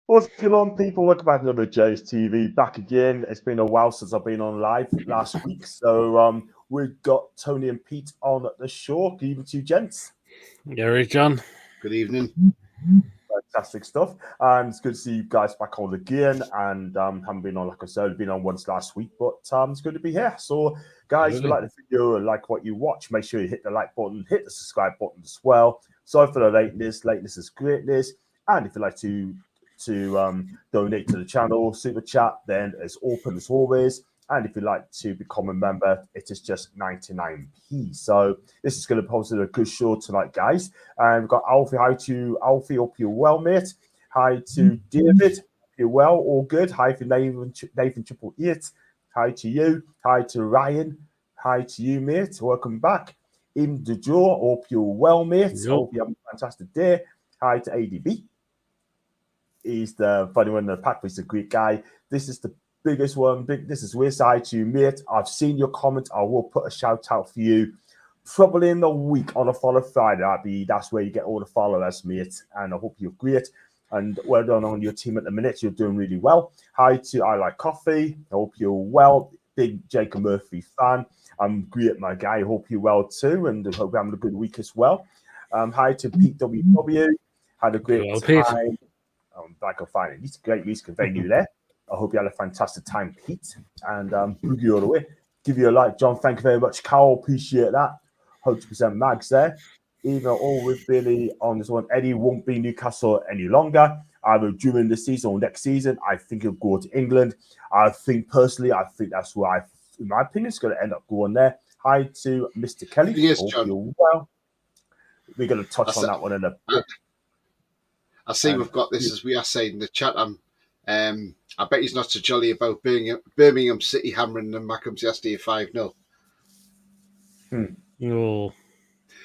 What's going on, people? Welcome back to another J's TV. Back again. It's been a while since I've been on live last week. So we've got Tony and Pete on the show. Good evening to you, gents. Gary, John. Good evening. Fantastic stuff. And it's good to see you guys back on again. And haven't been on, like I said, been on once last week, but it's good to be here. So, guys, if you like the video and like what you watch, make sure you hit the like button, hit the subscribe button as well. Sorry for the lateness. Lateness is greatness. And if you'd like to donate to the channel, super chat, then it's open as always. And if you'd like to become a member, it is just 99p. So this is going to post a good show tonight, guys. And we've got Alfie. Hi to Alfie. Hope you're well, mate. Hi to David. Hope you're well. All good. Hi to Nathan 888. Hi to you. Hi to Ryan. Hi to you, mate. Welcome back. Im Joe. Hope you're well, mate. Yep. Hope you have a fantastic day. Hi to ADB. He's the funny one in the pack, but he's a great guy. This is the biggest one. This is where side to you, mate. I've seen your comment. I will put a shout out for you probably in the week on a follow Friday. That's where you get all the followers, mate. And I hope you're great. And well done on your team at the minute. You're doing really well. Hi to I Like Coffee. I hope you're well. Big Jacob Murphy fan. I'm great, my guy. I hope you're well too. And I hope you're having a good week as well. Hi to Pete WW. Had a great time. Back on finding it's a great music venue there. I hope you had a fantastic time, Pete. And boogie all the way. Give you a like, John. Thank you very much, Carl. Appreciate that. 100% Mags there. Even all with Billy on this one, Eddie won't be Newcastle any longer. Either during the season or next season. I think he'll go to England. I think that's where in my opinion, it's going to end up going there. Hi to Mr. Kelly. Yes, John. You're well. We're going to touch on that one in a bit. I see we've got this, as we are saying in the chat. I bet he's not so jolly about Birmingham City hammering them Mackhams yesterday 5-0. Oh,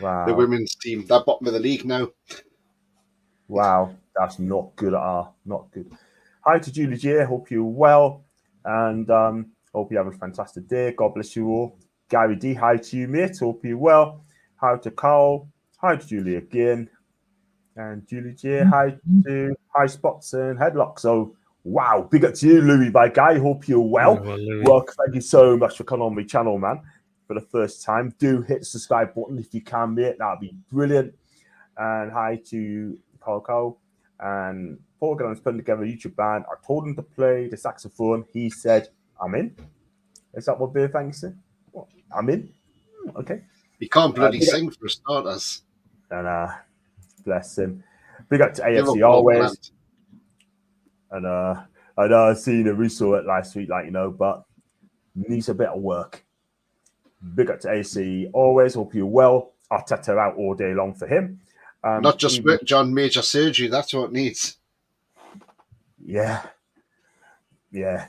wow. The women's team, they're bottom of the league now. Wow, that's not good at all. Not good. Hi to Julie J. Hope you're well. And hope you have a fantastic day. God bless you all. Gary D. Hi to you, mate. Hope you're well. Hi to Carl. Hi to Julie again. And Julie J, hi to High Spots and Headlock. So, wow, big up to you, Louis, my guy. Hope you're well. Well, thank you so much for coming on my channel, man, for the first time. Do hit the subscribe button if you can, mate. That'd be brilliant. And hi to Paul and Paul Gallon's putting together a YouTube band. I told him to play the saxophone. He said, I'm in. Is that what Beer Fang said? What? I'm in. Okay. He can't bloody sing for starters. And bless him. Big up to AFC always. And I know I seen a Russo it last week, but needs a bit of work. Big up to AFC always. Hope you're well. Arteta out all day long for him. Not just work, John. Major surgery. That's what it needs. Yeah. I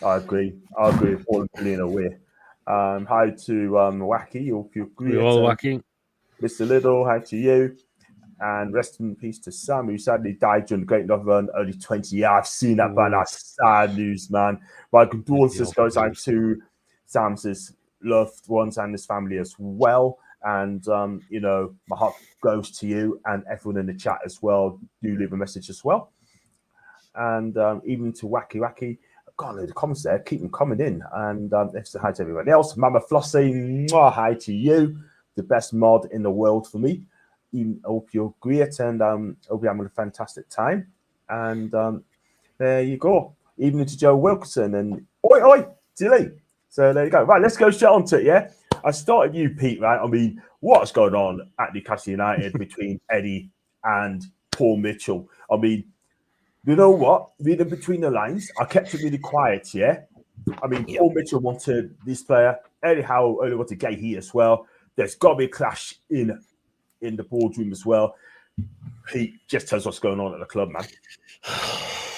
agree with Paul pulling away. Hi to Wacky. Hope you're great. all Wacky. Mr. Little. Hi to you. And rest in peace to Sam, who sadly died during the Great Love Run, only 20 years. I've seen that, but that's sad news, man. My condolences goes out to Sam's loved ones and his family as well. And, my heart goes to you and everyone in the chat as well. Do leave a message as well. And even to Wacky. God, the comments there, keep them coming in. And hi to everyone else. Mama Flossie, hi to you. The best mod in the world for me. I hope you're great and hope you're having a fantastic time. And there you go. Even to Joe Wilkinson and oi, Dilly. So there you go. Right, let's go straight on to it, yeah? I started you, Pete, right? I mean, what's going on at Newcastle United between Eddie and Paul Mitchell? I mean, you know what? Reading between the lines, I kept it really quiet, yeah? I mean, Paul Mitchell wanted this player. Eddie Howe only wanted Gahey as well. There's got to be a clash in the boardroom as well. He just tells what's going on at the club, man.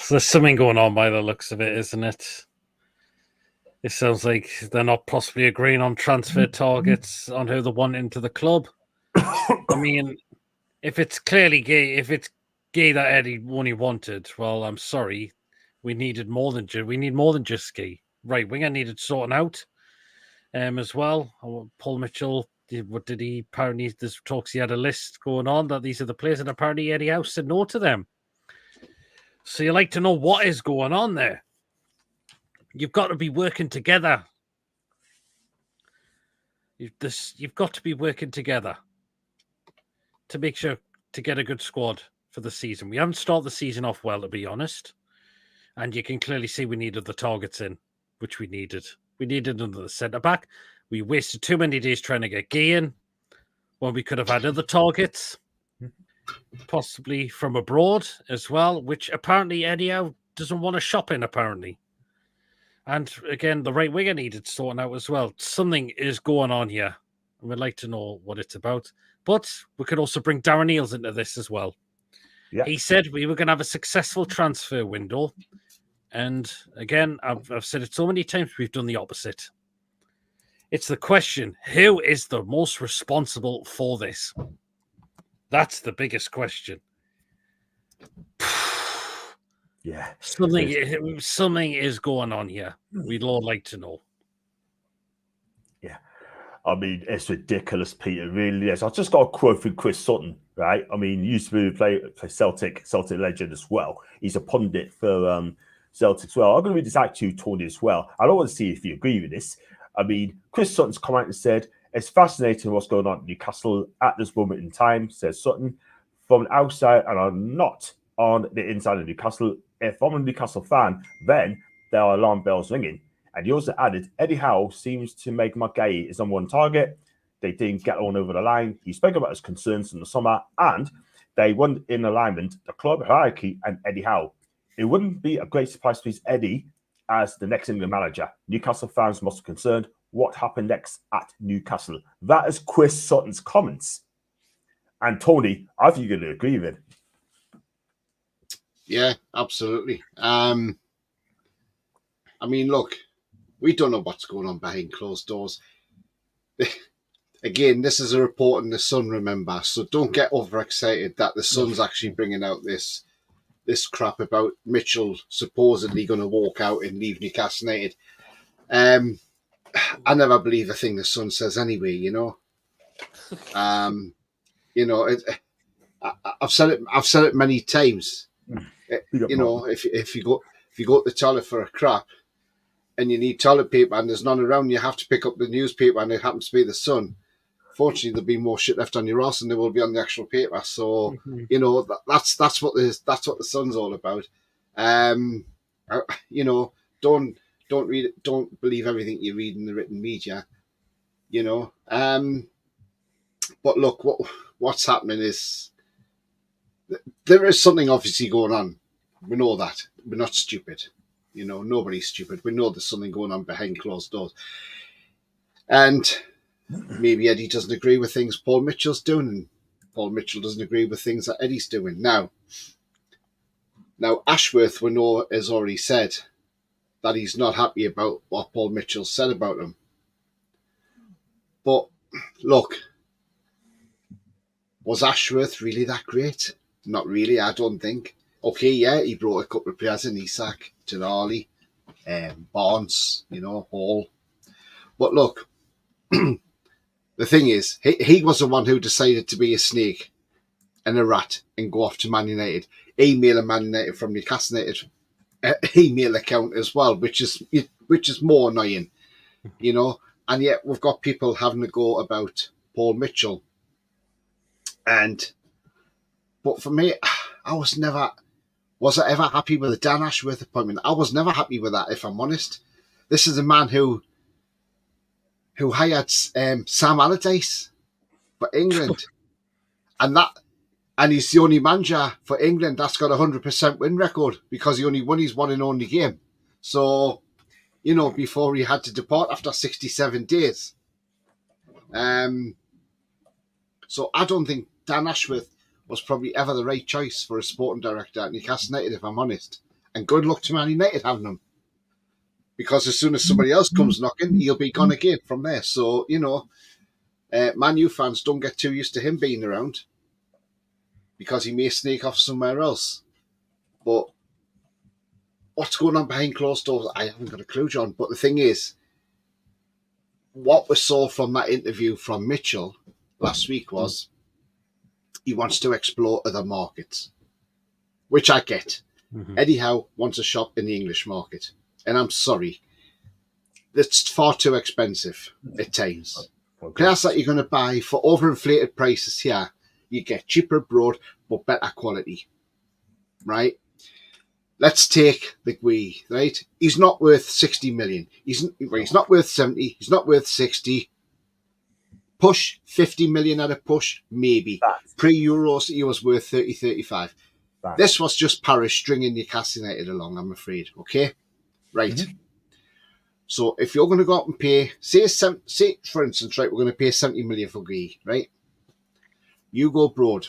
There's something going on by the looks of it, isn't it? It sounds like they're not possibly agreeing on transfer targets on who they want into the club. I mean, if it's clearly gay, if it's gay that Eddie only wanted, well, I'm sorry. We need more than just gay. Right winger needed sorting out as well. Paul Mitchell. What did he? Apparently, there's talks he had a list going on that these are the players, and apparently Eddie Howe said no to them. So you like to know what is going on there. You've got to be working together. You've got to be working together to make sure to get a good squad for the season. We haven't started the season off well, to be honest. And you can clearly see we needed the targets in, which we needed. We needed another centre-back. We wasted too many days trying to get Gay in when we could have had other targets, possibly from abroad as well, which apparently Eddie Howe doesn't want to shop in, apparently. And again, the right winger needed sorting out as well. Something is going on here, and we'd like to know what it's about. But we could also bring Darren Eales into this as well. Yeah. He said we were going to have a successful transfer window. And again, I've said it so many times, we've done the opposite. It's the question, who is the most responsible for this? That's the biggest question. Yeah. Something is going on here. We'd all like to know. Yeah. I mean, it's ridiculous, Peter. It really is. I just got a quote from Chris Sutton, right? I mean, he used to play Celtic legend as well. He's a pundit for Celtic as well. I'm going to read this out to you, Tony, as well. I don't want to see if you agree with this. I mean, Chris Sutton's come out and said, it's fascinating what's going on in Newcastle at this moment in time, says Sutton. From the outside, and I'm not on the inside of Newcastle. If I'm a Newcastle fan, then there are alarm bells ringing. And he also added, Eddie Howe seems to make Mackay his number one target. They didn't get on over the line. He spoke about his concerns in the summer, and they weren't in alignment, the club hierarchy and Eddie Howe. It wouldn't be a great surprise to please Eddie as the next England manager. Newcastle fans must be concerned what happened next at Newcastle. That is Chris Sutton's comments. And Tony, I think you're going to agree with it. Yeah, absolutely. I mean, look, we don't know what's going on behind closed doors. Again, this is a report in the Sun, remember, so don't get overexcited that the Sun's actually bringing out this crap about Mitchell supposedly going to walk out and leave Newcastle United. I never believe a thing the Sun says anyway, you know. You know, I've said it many times. You know, if you go to the toilet for a crap and you need toilet paper and there's none around, you have to pick up the newspaper and it happens to be the Sun. Fortunately, there'll be more shit left on your ass than there will be on the actual paper. So you know that's what the Sun's all about. You know, don't believe everything you read in the written media. You know, but look, what's happening is there is something obviously going on. We know that. We're not stupid. You know, nobody's stupid. We know there's something going on behind closed doors. And maybe Eddie doesn't agree with things Paul Mitchell's doing, and Paul Mitchell doesn't agree with things that Eddie's doing. Now Ashworth, we know, has already said that he's not happy about what Paul Mitchell said about him. But look, was Ashworth really that great? Not really, I don't think. Okay, yeah, he brought a couple of players in, Isak, Tonali, Barnes, you know, Hall. But look, the thing is, he was the one who decided to be a snake and a rat and go off to Man United. Email a Man United from Newcastle United email account as well, which is more annoying, you know. And yet we've got people having a go about Paul Mitchell. But for me, was I ever happy with the Dan Ashworth appointment? I was never happy with that, if I'm honest. This is a man who hired Sam Allardyce for England, and he's the only manager for England that's got a 100% win record because he only won his one and only game. So, you know, before he had to depart after 67 days. So I don't think Dan Ashworth was probably ever the right choice for a sporting director at Newcastle United, if I'm honest. And good luck to Man United having him. Because as soon as somebody else comes knocking, he'll be gone again from there. So, you know, Man U fans don't get too used to him being around because he may sneak off somewhere else. But what's going on behind closed doors, I haven't got a clue, John. But the thing is, what we saw from that interview from Mitchell last week was he wants to explore other markets, which I get. Eddie Howe wants a shop in the English market. And I'm sorry, that's far too expensive at times. Players that you're going to buy for overinflated prices here, you get cheaper abroad, but better quality, right? Let's take the Gwee, right? He's not worth 60 million. He's not worth 70. He's not worth 60. Push 50 million at a push, maybe. Pre-Euros, he was worth 30, 35. This was just Paris stringing Newcastle United along, I'm afraid. Okay? Right. So if you're going to go out and pay, say for instance, right, we're going to pay 70 million for Gwee, right? You go abroad.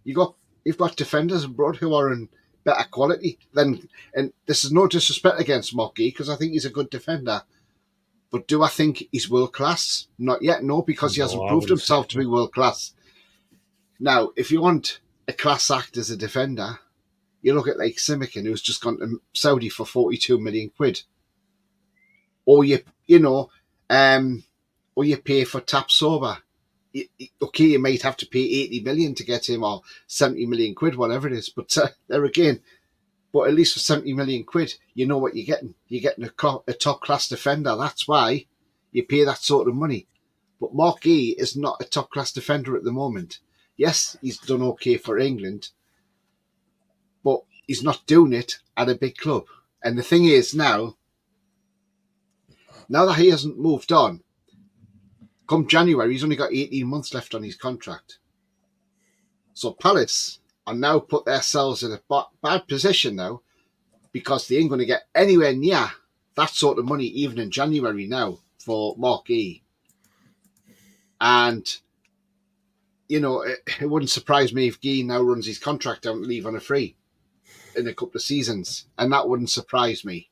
You've got defenders abroad who are in better quality than, and this is no disrespect against Mark Gee, because I think he's a good defender. But do I think he's world class? Not yet, no, because he hasn't proved himself to be world class. Now, if you want a class act as a defender, you look at like Simikin, who's just gone to Saudi for 42 million quid. Or you pay for Tapsoba. Okay, you might have to pay 80 million to get him, or 70 million quid, whatever it is. But there again, but at least for 70 million quid, you know what you're getting. You're getting a top-class defender. That's why you pay that sort of money. But Mark Gee is not a top-class defender at the moment. Yes, he's done okay for England, but he's not doing it at a big club. And the thing is now that he hasn't moved on, come January, he's only got 18 months left on his contract. So Palace are now put themselves in a bad position now, because they ain't going to get anywhere near that sort of money even in January now for Mark Gee. And, it wouldn't surprise me if Gee now runs his contract out and leave on a free in a couple of seasons. And that wouldn't surprise me.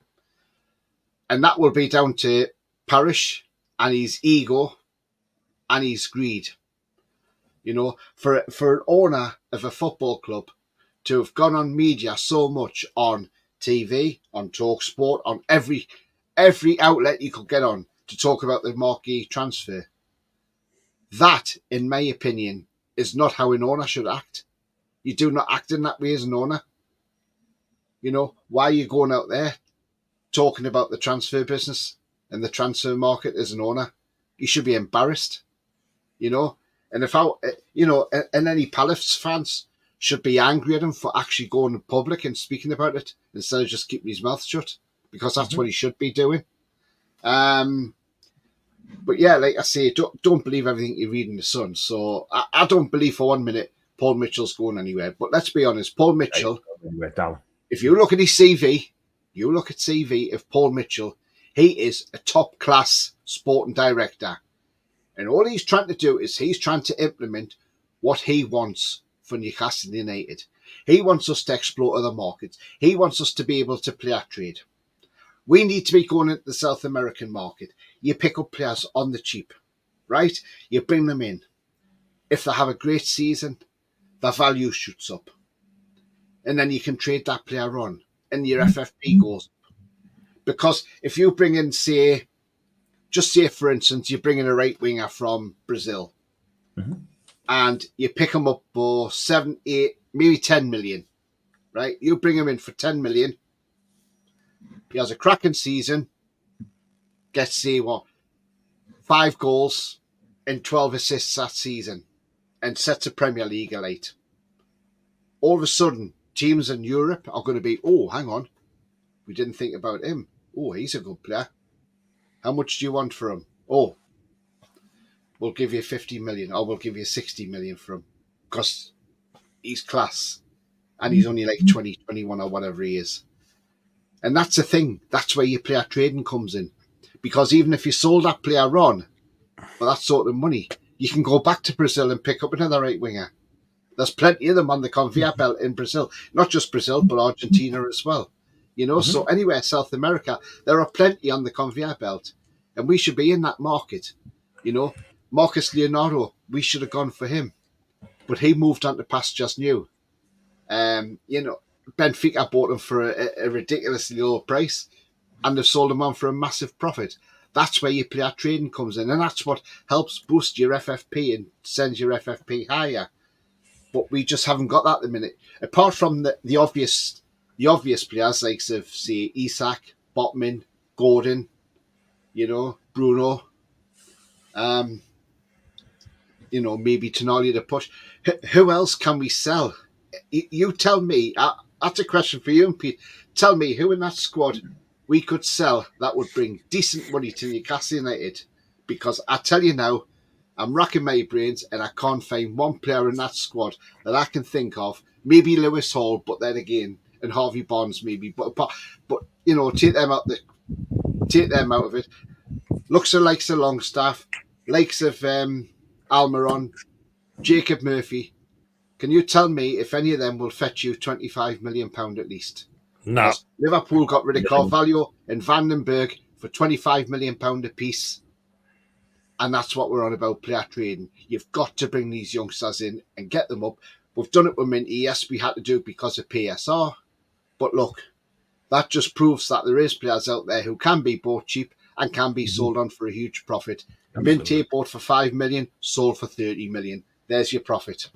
And that will be down to Parish and his ego and his greed. For an owner of a football club to have gone on media so much, on TV, on TalkSport, on every outlet you could get on, to talk about the Mark Gee transfer, that, in my opinion, is not how an owner should act. You do not act in that way as an owner. Why are you going out there talking about the transfer business and the transfer market as an owner? You should be embarrassed, And if and any Palace fans should be angry at him for actually going in public and speaking about it instead of just keeping his mouth shut, because that's what he should be doing. But yeah, like I say, don't believe everything you read in the Sun. So I don't believe for 1 minute Paul Mitchell's going anywhere. But let's be honest, Paul Mitchell, if you look at his CV, of Paul Mitchell, he is a top-class sporting director. And all he's trying to do is he's trying to implement what he wants for Newcastle United. He wants us to explore other markets. He wants us to be able to play our trade. We need to be going into the South American market. You pick up players on the cheap, right? You bring them in. If they have a great season, their value shoots up. And then you can trade that player on, and your FFP goes up. Because if you bring in, say, for instance, you bring in a right winger from Brazil, and you pick him up for 7, 8, maybe 10 million, right? You bring him in for 10 million. He has a cracking season, gets, say, 5 goals and 12 assists that season, and sets a Premier League alight. All of a sudden, teams in Europe are going to be, oh, hang on, we didn't think about him. Oh, he's a good player. How much do you want for him? Oh, we'll give you 50 million, or we'll give you 60 million for him, because he's class, and he's only like 20, 21 or whatever he is. And that's the thing. That's where your player trading comes in. Because even if you sold that player on for that sort of money, you can go back to Brazil and pick up another right winger. There's plenty of them on the conveyor belt in Brazil. Not just Brazil, but Argentina as well. So anywhere South America, there are plenty on the conveyor belt. And we should be in that market. Marcus Leonardo, we should have gone for him. But he moved on to pastures new. Benfica bought him for a ridiculously low price, and they've sold him on for a massive profit. That's where your player trading comes in, and that's what helps boost your FFP and sends your FFP higher. But we just haven't got that at the minute. Apart from the obvious the obvious players like, say, Isak, Botman, Gordon, Bruno, maybe Tonali to push. Who else can we sell? You tell me. That's a question for you and Pete. Tell me who in that squad we could sell that would bring decent money to Newcastle United. Because I tell you now, I'm racking my brains and I can't find one player in that squad that I can think of. Maybe Lewis Hall, but then again, and Harvey Barnes maybe. But take them out of it. Looks the likes of Longstaff, likes of Almiron, Jacob Murphy. Can you tell me if any of them will fetch you £25 million at least? No. Because Liverpool got rid of Carvalho and Vandenberg for £25 million apiece. And that's what we're on about, player trading. You've got to bring these youngsters in and get them up. We've done it with Minty. Yes, we had to do it because of PSR. But look, that just proves that there is players out there who can be bought cheap and can be sold on for a huge profit. Minty bought for $5 million, sold for $30 million. There's your profit.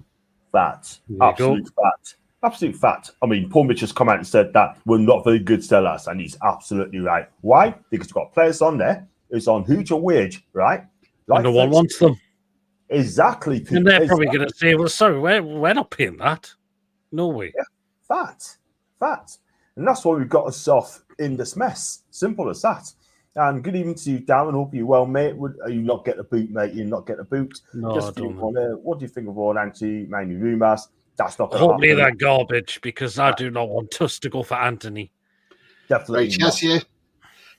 Fact. Absolute fact. Absolute fact. I mean, Paul Mitchell's come out and said that we're not very good sellers, and he's absolutely right. Why? Because we've got players on there who's on huge or wage, right? Like no one wants them. Exactly. Pete. And they're probably going to say, well, sorry, we're not paying that. No way. Yeah. Fact. And that's why we've got ourselves in this mess. Simple as that. And good evening to you, Darren. Hope you're well, mate. You not get the boot, mate? You not get the boot? No, just I don't know. What do you think of all anti-Manu rumours? That's not going to Hopefully happen. they're garbage, because I do not want us to go for Anthony. Definitely right, not.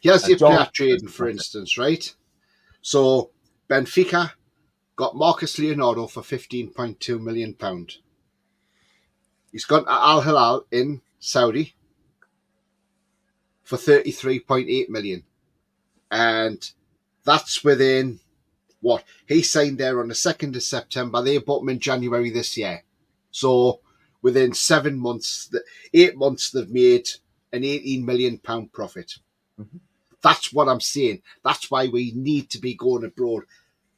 Here's your player trading, for instance, right? So Benfica got Marcus Leonardo for £15.2 million. He's gone to Al Hilal in Saudi for $33.8 million. And that's within what? He signed there on the 2nd of September. They bought him in January this year. So within 8 months, they've made an £18 million profit. Mm-hmm. That's what I'm saying. That's why we need to be going abroad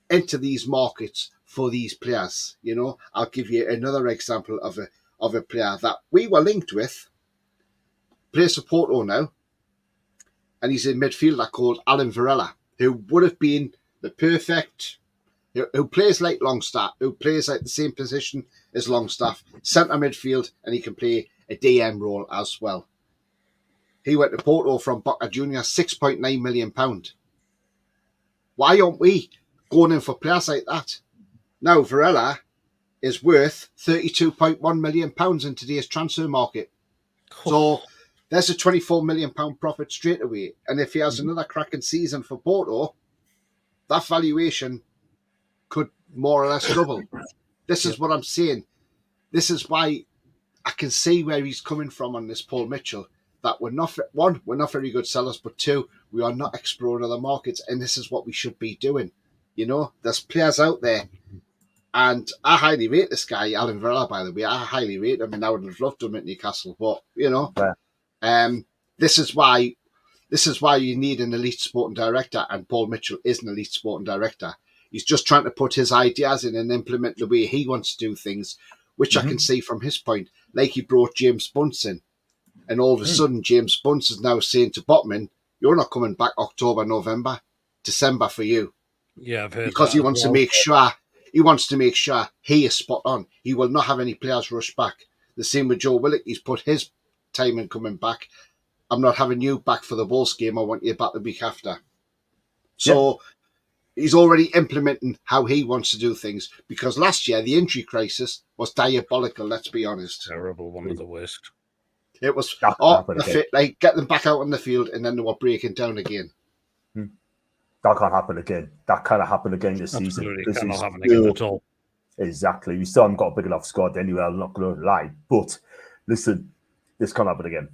into these markets for these players. I'll give you another example of a player that we were linked with. Plays for Porto now. And he's a midfielder called Alan Varela, who would have been the perfect, who plays like Longstaff, who plays like the same position as Longstaff, centre midfield, and he can play a DM role as well. He went to Porto from Boca Juniors, £6.9 million. Why aren't we going in for players like that? Now, Varela is worth £32.1 million in today's transfer market. So there's a £24 million profit straight away. And if he has another cracking season for Porto, that valuation could more or less double. This is what I'm saying. This is why I can see where he's coming from on this Paul Mitchell, that we're not very good sellers, but two, we are not exploring other markets. And this is what we should be doing. There's players out there. And I highly rate this guy, Alan Varela, by the way. I highly rate him, and I would have loved him at Newcastle. But, this is why you need an elite sporting director, and Paul Mitchell is an elite sporting director. He's just trying to put his ideas in and implement the way he wants to do things, which I can see from his point. Like he brought James Bunce in, and all of a sudden James Bunce is now saying to Botman, "You're not coming back October, November, December for you." Yeah, I've heard because that. he wants to make sure. He wants to make sure he is spot on. He will not have any players rush back. The same with Joe Willock. He's put his time in coming back. I'm not having you back for the Wolves game. I want you back the week after. So he's already implementing how he wants to do things, because last year the injury crisis was diabolical, let's be honest. Terrible, one of the worst. It was, get them back out on the field, and then they were breaking down again. That can't happen again. That cannot happen again this season. This cannot happen again at all. Exactly. We still haven't got a big enough squad anyway, I'm not going to lie. But listen, this can't happen again.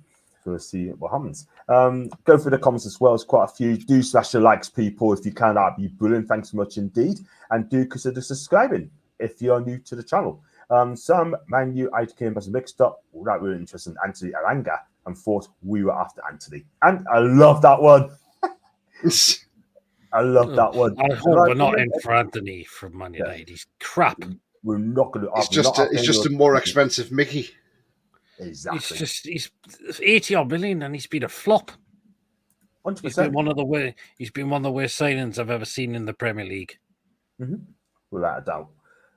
So let's see what happens. Go through the comments as well. There's quite a few. Do smash the likes, people. If you can, that'd be brilliant. Thanks so much indeed. And do consider subscribing if you're new to the channel. Some Man U came as a mixed up. Well, that really interesting. Anthony Aranga, and thought we were after Anthony. And I love that one. I love that one. I hope we're not in for Anthony from Man United. He's crap. We're not going to. It's just a more expensive Mickey. Exactly. He's 80 odd million and he's been a flop. 100%. He's been one of the worst signings I've ever seen in the Premier League. Without a doubt.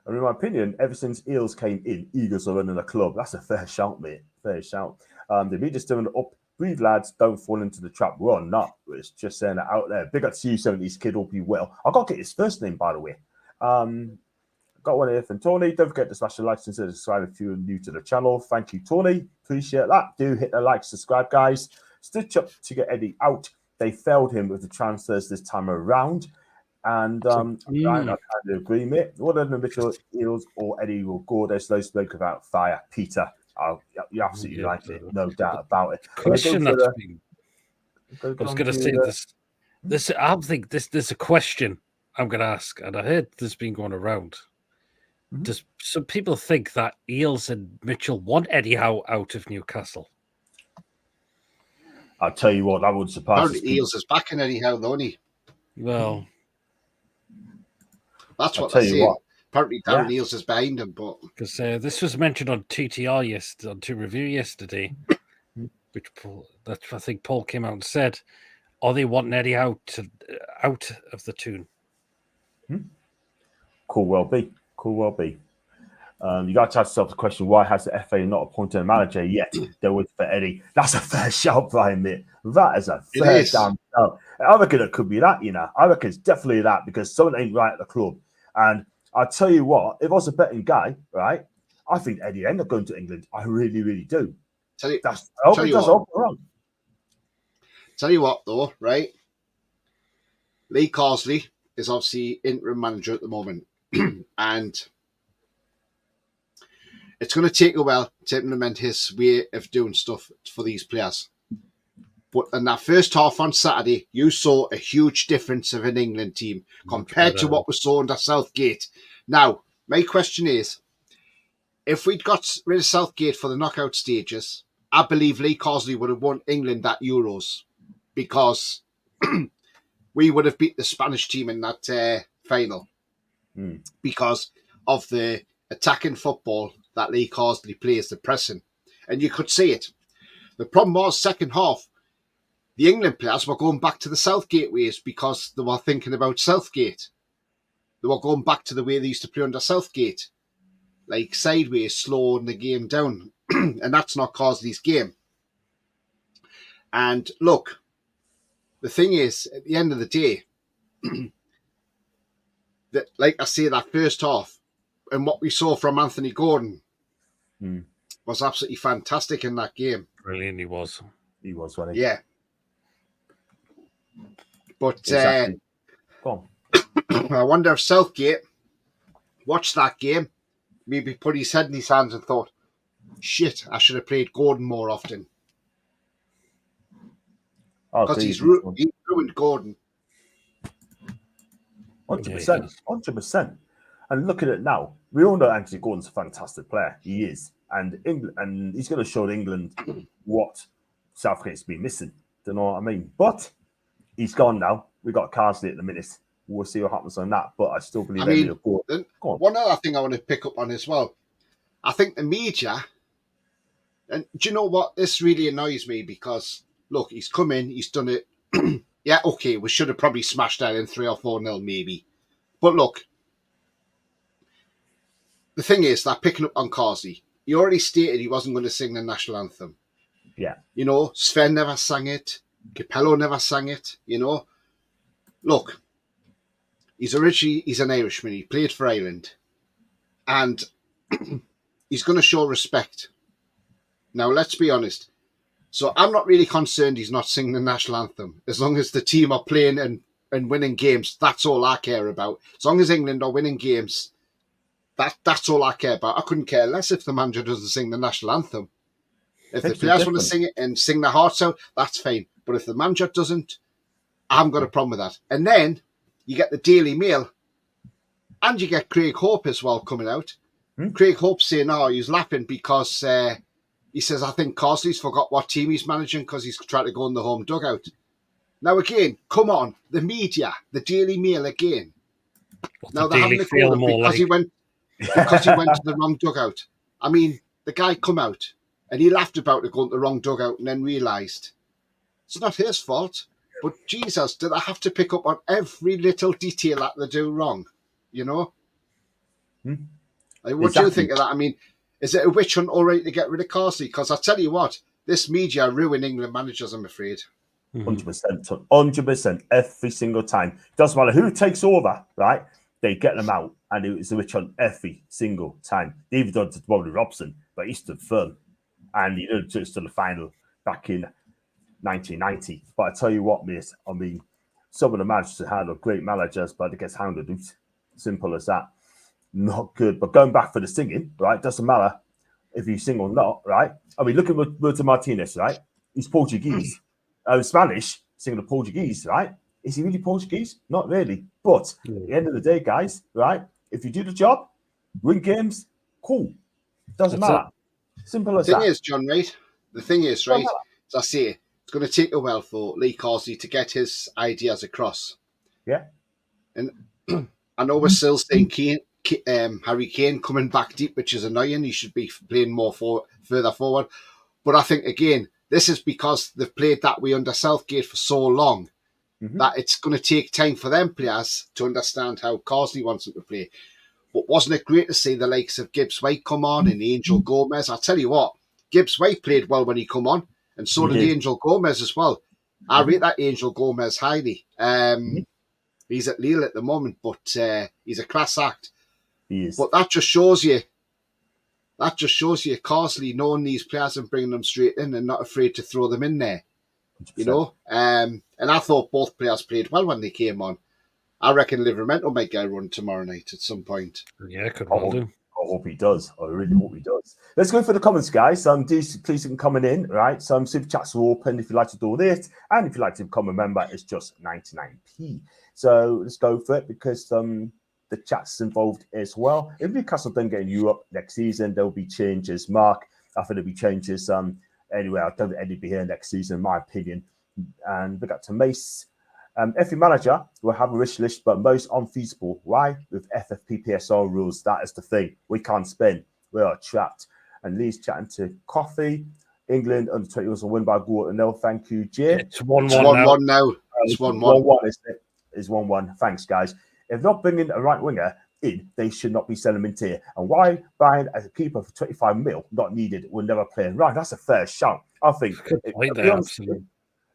And in my opinion, ever since Eels came in, Eagles are running the club. That's a fair shout, mate. Fair shout. The media's doing up. Breathe, lads, don't fall into the trap. We're not. It's just saying it out there. Big up to you, 70s kid. Hope you well. I got to get his first name, by the way. Got one here from Tony. Don't forget to smash the like and subscribe if you're new to the channel. Thank you, Tony. Appreciate that. Do hit the like, subscribe, guys. Stitch up to get Eddie out. They failed him with the transfers this time around. And I kind of agree, mate. What are the Mitchell Eels or Eddie will go? There's no smoke without fire. Peter, you're absolutely right, mate. No doubt about it. Question that's been. I was going to say this. I think there's a question I'm going to ask, and I heard this been going around. Does some people think that Eels and Mitchell want Eddie Howe out of Newcastle? I'll tell you what, that would surprise us. Eels is backing Eddie Howe, though, isn't he? Well, that's what they're saying. Apparently, Darren Eels is behind him, but because this was mentioned on TTR yesterday, on 2 Review yesterday, which I think Paul came out and said, are they wanting Eddie out of the tune? Could well be. You got to ask yourself the question: why has the FA not appointed a manager yet? They're with for Eddie. That's a fair shout, Brian, mate. That is a fair damn shout. I reckon it could be that. I reckon it's definitely that because something ain't right at the club. And I tell you what, if I was a betting guy, right, I think Eddie end up going to England. I really, really do. Tell you what, though, right? Lee Carsley is obviously interim manager at the moment, and it's going to take a while to implement his way of doing stuff for these players. But in that first half on Saturday, you saw a huge difference of an England team compared to what we saw under Southgate. Now, my question is, if we'd got rid of Southgate for the knockout stages, I believe Lee Carsley would have won England that Euros because we would have beat the Spanish team in that final because of the attacking football that Lee Carsley plays, the pressing. And you could see it. The problem was, second half, the England players were going back to the Southgate ways because they were thinking about Southgate. They were going back to the way they used to play under Southgate, like sideways, slowing the game down. And that's not Carsley's game. And look, the thing is, at the end of the day, that, like I say, that first half and what we saw from Anthony Gordon was absolutely fantastic in that game. Brilliant, he was. He was, wasn't he? Yeah. But exactly. Go on. I wonder if Southgate watched that game, maybe put his head in his hands and thought, shit, I should have played Gordon more often. Because he's ruined Gordon. 100%. And look at it now. We all know Anthony Gordon's a fantastic player. He is. And he's going to show England what Southgate's been missing. Do you know what I mean? But he's gone now. We got Carsley at the minute. We'll see what happens on that. But I still believe one other thing I want to pick up on as well. I think the media, and do you know what? This really annoys me because, look, he's come in, he's done it. Yeah, okay, we should have probably smashed that in 3 or 4-0 maybe. But look, the thing is that picking up on Carsley, he already stated he wasn't going to sing the national anthem. Yeah. You know, Sven never sang it. Capello never sang it, you know. Look, he's an Irishman. He played for Ireland. And he's going to show respect. Now, let's be honest. So I'm not really concerned he's not singing the national anthem. As long as the team are playing and winning games, that's all I care about. As long as England are winning games, that's all I care about. I couldn't care less if the manager doesn't sing the national anthem. If the players want to sing it and sing their hearts out, that's fine. But if the manager doesn't, I haven't got a problem with that. And then you get the Daily Mail and you get Craig Hope as well coming out. Craig Hope saying, he's laughing because he says, I think Carsley's forgot what team he's managing because he's trying to go in the home dugout. Now, again, come on, the media, the Daily Mail again. Now they're having to call him because he went to the wrong dugout. I mean, the guy come out And he laughed about it going to the wrong dugout and then realised it's not his fault. But Jesus, do they have to pick up on every little detail that they do wrong? You know? Like, what do you think of that? I mean, is it a witch hunt already to get rid of Carsley? Because I tell you what, this media ruin England managers, I'm afraid. 100%, 100%, every single time. Doesn't matter who takes over, right? They get them out, and it's a witch hunt every single time. They even done it to Bobby Robson, but he stood firm, and he took us to the final back in 1990. But I tell you what, mate, I mean, some of the managers had are great managers, but it gets hounded out. Simple as that. Not good. But going back for the singing, right? Doesn't matter if you sing or not, right? I mean, look at Roberto Martinez, right? He's Portuguese. Spanish, singing the Portuguese, right? Is he really Portuguese? Not really. But at the end of the day, guys, right? If you do the job, win games, cool. Doesn't matter. Simple as that. The thing is, John, right? The thing is, right? As I say, it's going to take a while for Lee Carsley to get his ideas across. Yeah. And I know we're still saying Harry Kane coming back deep, which is annoying. He should be playing more further forward. But I think, again, this is because they've played that way under Southgate for so long that it's going to take time for them players to understand how Carsley wants them to play. But wasn't it great to see the likes of Gibbs White come on and Angel Gomez? I'll tell you what, Gibbs White played well when he come on, and so did Angel Gomez as well. I rate that Angel Gomez highly. He's at Lille at the moment, but he's a class act. He is. But that just shows you Carsley knowing these players and bringing them straight in and not afraid to throw them in there. 100%. You know? And I thought both players played well when they came on. I reckon Livermore might get a run tomorrow night at some point. Yeah, could well do. I hope he does. I really hope he does. Let's go for the comments, guys. Please keep coming in, right? Some super chats are open if you'd like to do this. And if you'd like to become a member, it's just 99p. So let's go for it because the chat's involved as well. If Newcastle don't get in Europe next season, there'll be changes. Mark, I think there'll be changes. Anyway, I don't think Eddie will be here next season, in my opinion. And we got to Mace. Every manager will have a wish list, but most unfeasible. Why? With FFP/PSL rules, that is the thing. We can't spend. We are trapped. And Lee's chatting to Coffee. England under 20 will win by a goal. No, thank you, Jay. It's 1-1 now. It's 1-1. It's 1-1. Thanks, guys. If not bringing a right winger in, they should not be selling him into here. And why buying as a keeper for 25 mil, not needed, will never play. Right, that's a fair shout. I think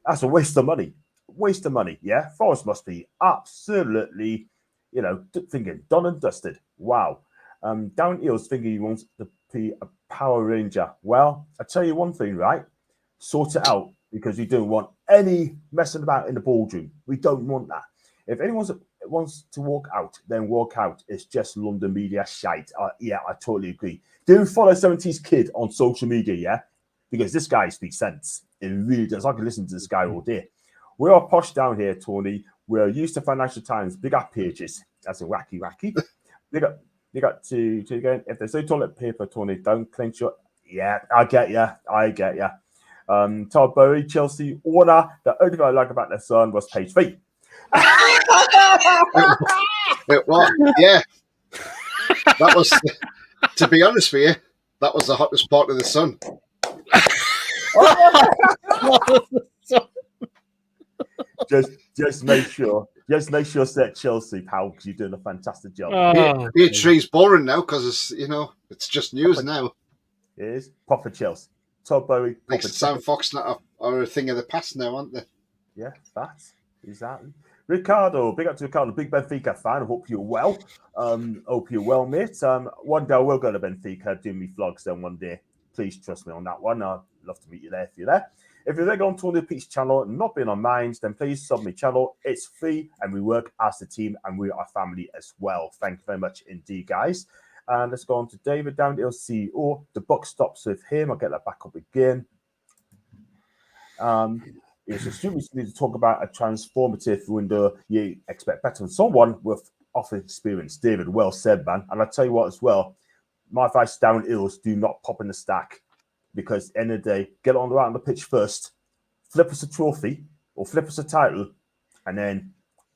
that's a waste of money. Waste of money, yeah? Forest must be absolutely, thinking done and dusted. Wow. Down Eels thinking he wants to be a Power Ranger. Well, I tell you one thing, right? Sort it out because we don't want any messing about in the boardroom. We don't want that. If anyone wants to walk out, then walk out. It's just London media shite. Yeah, I totally agree. Do follow 70s Kid on social media, yeah? Because this guy speaks sense. It really does. I can listen to this guy all day. We are posh down here, Tony. We are used to Financial Times big up pages. That's a wacky. They got to again. If there's no toilet paper, Tony, don't clench your. Yeah, I get ya. Todd Bowie, Chelsea, Warner. The only thing I like about their son was page 3. Well, yeah. That was, to be honest with you, that was the hottest part of the Sun. Just make sure set Chelsea, pal, because you're doing a fantastic job. Tree's boring now because it's just news now. It is proper Chelsea. Todd Bowie, like Sam Fox are a thing of the past now, aren't they? Yeah, that's exactly. Ricardo, big up to Ricardo, big Benfica fan. Hope you're well. Hope you're well, mate. One day I will go to Benfica, do me vlogs then one day. Please trust me on that one. I'd love to meet you there if you're there. If you're there on Tony Pete's channel and not being on mine, then please sub my channel. It's free and we work as a team and we are family as well. Thank you very much indeed, guys. And let's go on to David Downdale, CEO. The buck stops with him. I'll get that back up again. It's extremely need to talk about a transformative window. You expect better from someone with off experience. David, well said, man. And I'll tell you what as well, my advice down Eels, do not pop in the stack. Because at the end of the day, get on the pitch first, flip us a trophy or flip us a title, and then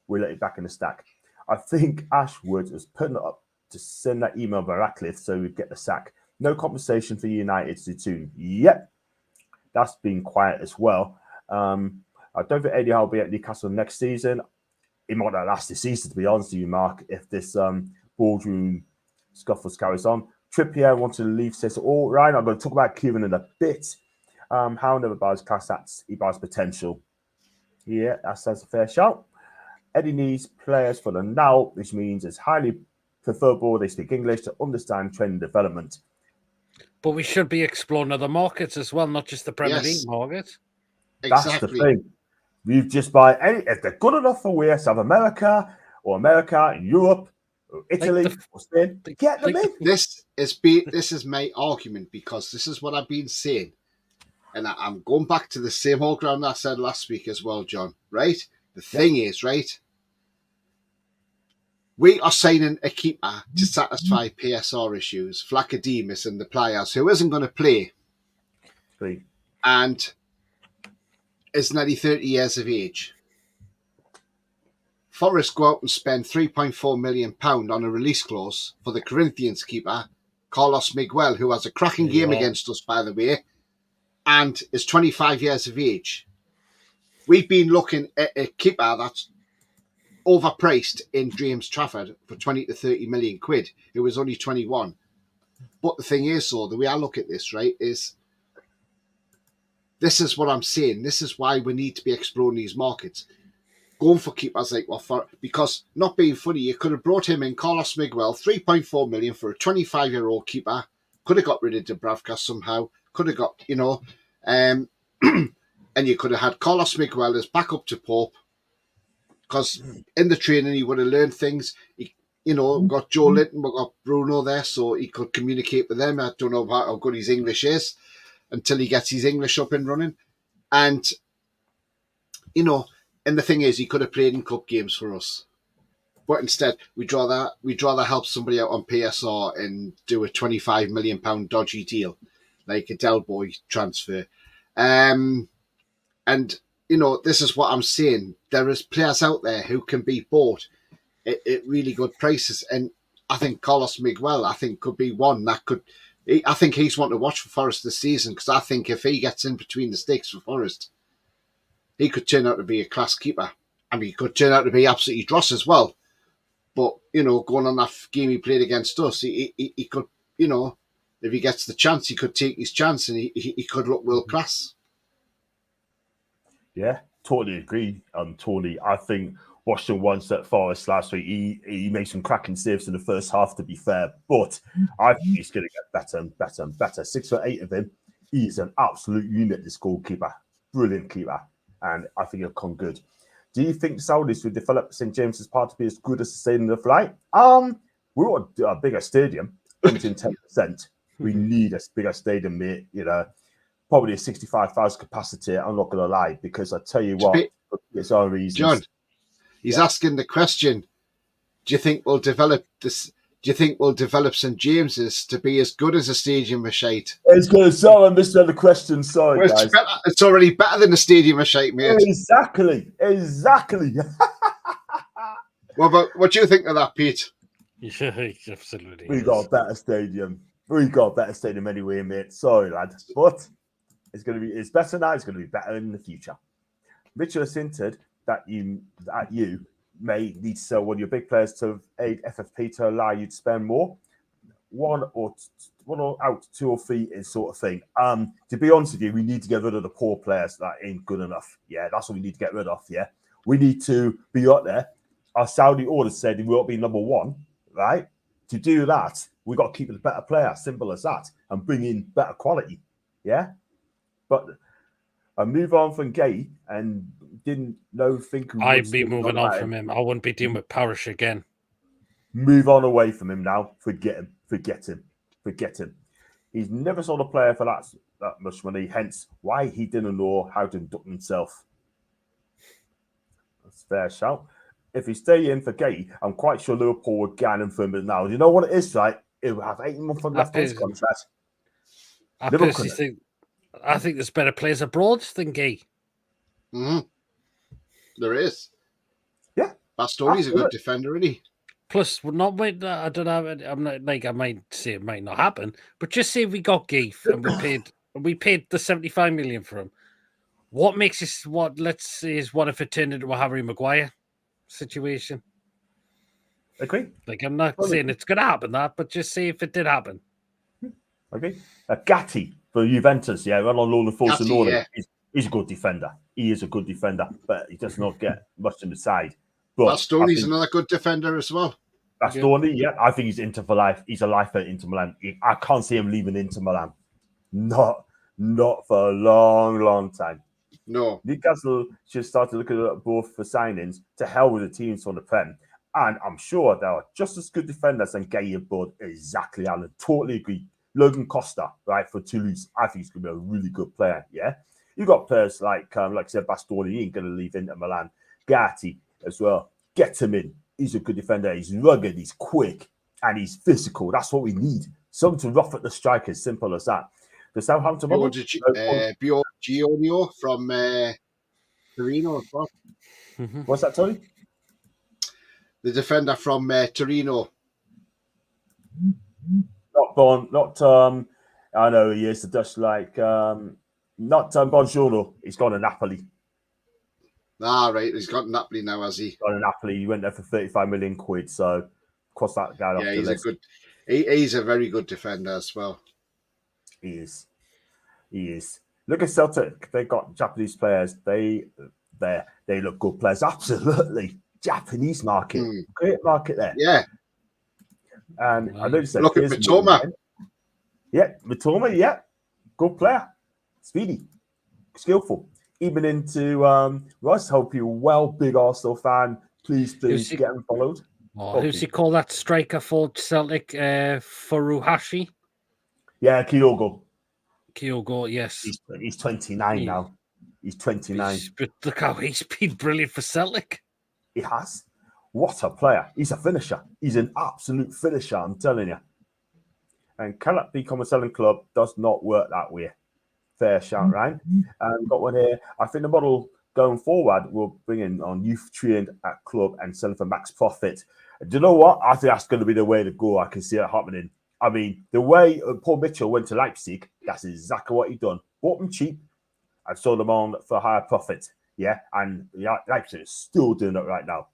we'll let it back in the stack. I think Ashwood was putting it up to send that email by Ratcliffe so we'd get the sack. No compensation for United to tune. Yep, that's been quiet as well. I don't think Eddie Howe will be at Newcastle next season. It might not last this season, to be honest with you, Mark, if this boardroom scuffles carries on. Trippier wants to leave, says all right. I'm going to talk about Kieran in a bit. Howe never buys class, he buys potential. Yeah, that sounds a fair shout. Eddie needs players for the now, which means it's highly preferable they speak English to understand training development. But we should be exploring other markets as well, not just the Premier League market. Exactly. That's the thing. We've just buy any if they're good enough for where South America or America, Europe, or Italy, or Spain, get them in. This is my argument because this is what I've been saying, and I'm going back to the same old ground I said last week as well, John. Right? The thing is, right? We are signing a keeper to satisfy PSR issues, Flacademos and the players who isn't going to play, and is nearly 30 years of age. Forest go out and spend £3.4 million on a release clause for the Corinthians keeper, Carlos Miguel, who has a cracking game against us, by the way, and is 25 years of age. We've been looking at a keeper that's overpriced in James Trafford for 20 to 30 million quid, who was only 21. But the thing is, though, the way I look at this, right, is this is what I'm saying. This is why we need to be exploring these markets. Going for keepers like because not being funny, you could have brought him in, Carlos Miguel, 3.4 million for a 25-year-old keeper. Could have got rid of Dubravka somehow. Could have got, and you could have had Carlos Miguel as backup to Pope. Because in the training, he would have learned things. We've got Joe Linton, we've got Bruno there, so he could communicate with them. I don't know how good his English is until he gets his English up and running. And, and the thing is, he could have played in cup games for us. But instead, we'd rather help somebody out on PSR and do a £25 million dodgy deal, like a Del Boy transfer. And this is what I'm saying. There is players out there who can be bought at really good prices. And I think Carlos Miguel, could be one that could... I think he's one to watch for Forest this season because I think if he gets in between the sticks for Forest, he could turn out to be a class keeper. I mean, he could turn out to be absolutely dross as well. But, going on that game he played against us, he could, if he gets the chance, he could take his chance and he could look world class. Yeah, totally agree, Tony. I think Washington once at Forest last week, he made some cracking saves in the first half, to be fair. But I think he's going to get better and better and better. 6'8" of him, he's an absolute unit, this goalkeeper. Brilliant keeper. And I think he'll come good. Do you think Saudis will develop St. James's Park to be as good as the Stadium of Light? We want a bigger stadium, 10%. We need a bigger stadium, mate. Probably a 65,000 capacity. I'm not going to lie, because I tell you what, it's our reasons. John, he's asking the question: do you think we'll develop this? Do you think we'll develop St. James's to be as good as a stadium of shite? It's going to sound I missed the question. Sorry, well, guys. It's already better than a stadium of shite, mate. Exactly. What do you think of that, Pete? Yeah, absolutely. We got a better stadium. We got a better stadium anyway, mate. Sorry, lad. But it's better now. It's going to be better in the future. Richard has hinted that you may need to sell one of your big players to aid FFP to allow you to spend more. One or out, 2 or 3 is sort of thing. To be honest with you, we need to get rid of the poor players that ain't good enough. Yeah, that's what we need to get rid of. Yeah, we need to be up there. Our Saudi orders said we won't be number 1, right? To do that, we got to keep it a better player, simple as that, and bring in better quality. Yeah, but I move on from Gay and didn't think. I'd be moving on from him. I wouldn't be dealing with Parish again. Move on away from him now. Forget him. He's never sold a player for that much money, hence why he didn't know how to induct himself. That's a fair shout. If he stay in for Gay, I'm quite sure Liverpool would get him for him now. You know what it is, right? He'll have 8 months left on his contract. I think there's better players abroad than Gay. Mm-hmm. There is. Yeah. Bastoni's a good defender, isn't he? Plus, we're not. I don't know. I'm not like I might say it might not happen, but just say we got Geef and we paid the 75 million for him. What makes us what? Let's say is what if it turned into a Harry Maguire situation? Agree. Like I'm not saying it's going to happen that, but just say if it did happen. Okay. Gatti for Juventus, yeah, run on loan and force Gatti, yeah. He's a good defender. He is a good defender, but he does not get much in the side. But Bastoni's another good defender as well. Bastoni, yeah, I think he's Inter for life. He's a lifer at Inter Milan. I can't see him leaving Inter Milan. Not for a long, long time. No. Newcastle should start to look at both for signings. To hell with the teams from the Prem. And I'm sure there are just as good defenders than Gay and Bud. Exactly, Alan. Totally agree. Logan Costa, right, for Toulouse. I think he's going to be a really good player, yeah? You got players like I said, Bastoni. He ain't going to leave Inter Milan. Gatti as well. Get him in. He's a good defender. He's rugged. He's quick. And he's physical. That's what we need. Something to rough at the strikers. Simple as that. The Southampton model. Gionio from Torino as well. What's that, Tony? The defender from Torino. I know he is the Dutch not Bongiorno. He's gone to Napoli. Ah, right. He's got Napoli now, has he? Gone to Napoli. He went there for 35 million quid. So, cross that guy off the list. He's a very good defender as well. He is. Look at Celtic. They got Japanese players. They look good players. Absolutely. Japanese market. Great market there. Yeah. And I noticed that. Look at Mitoma. Yeah, Mitoma, yeah. Good player. Speedy. Skillful. Even into Russ. Hope you're well, big Arsenal fan. Please get him followed. Who's he call that striker for Celtic? Furuhashi? Yeah, Kyogo, yes. He's 29 now. He's 29. But look how he's been brilliant for Celtic. He has. What a player. He's a finisher. He's an absolute finisher, I'm telling you. And cannot become a selling club does not work that way. Fair shout, right? Got one here. I think the model going forward will bring in on youth trained at club and selling for max profit. Do you know what? I think that's going to be the way to go. I can see it happening. I mean, the way Paul Mitchell went to Leipzig, that's exactly what he done. Bought them cheap and sold them on for higher profit. Yeah, and Leipzig is still doing it right now.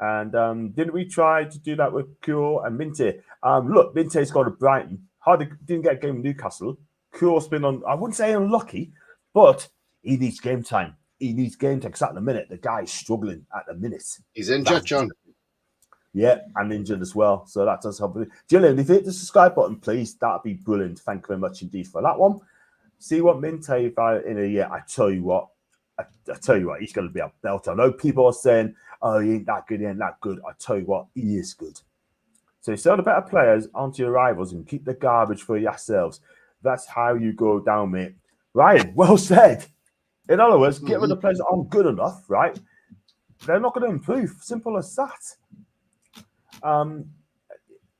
And didn't we try to do that with Cure and Minte? Look, Minte's got to Brighton. Hardly didn't get a game in Newcastle. Cure's been on, I wouldn't say unlucky, but he needs game time. He needs game time because at the minute, the guy is struggling at the minute. He's injured, John. Yeah, and injured as well. So that does help. Gillian, if you hit the subscribe button, please, that'd be brilliant. Thank you very much indeed for that one. See what Minte in a year. I tell you what, he's going to be a belter. I know people are saying, oh, he ain't that good, I tell you what, he is good. So sell the better players onto your rivals and keep the garbage for yourselves. That's how you go down, mate. Ryan, well said. In other words, get rid of the players that aren't good enough, right? They're not going to improve. Simple as that.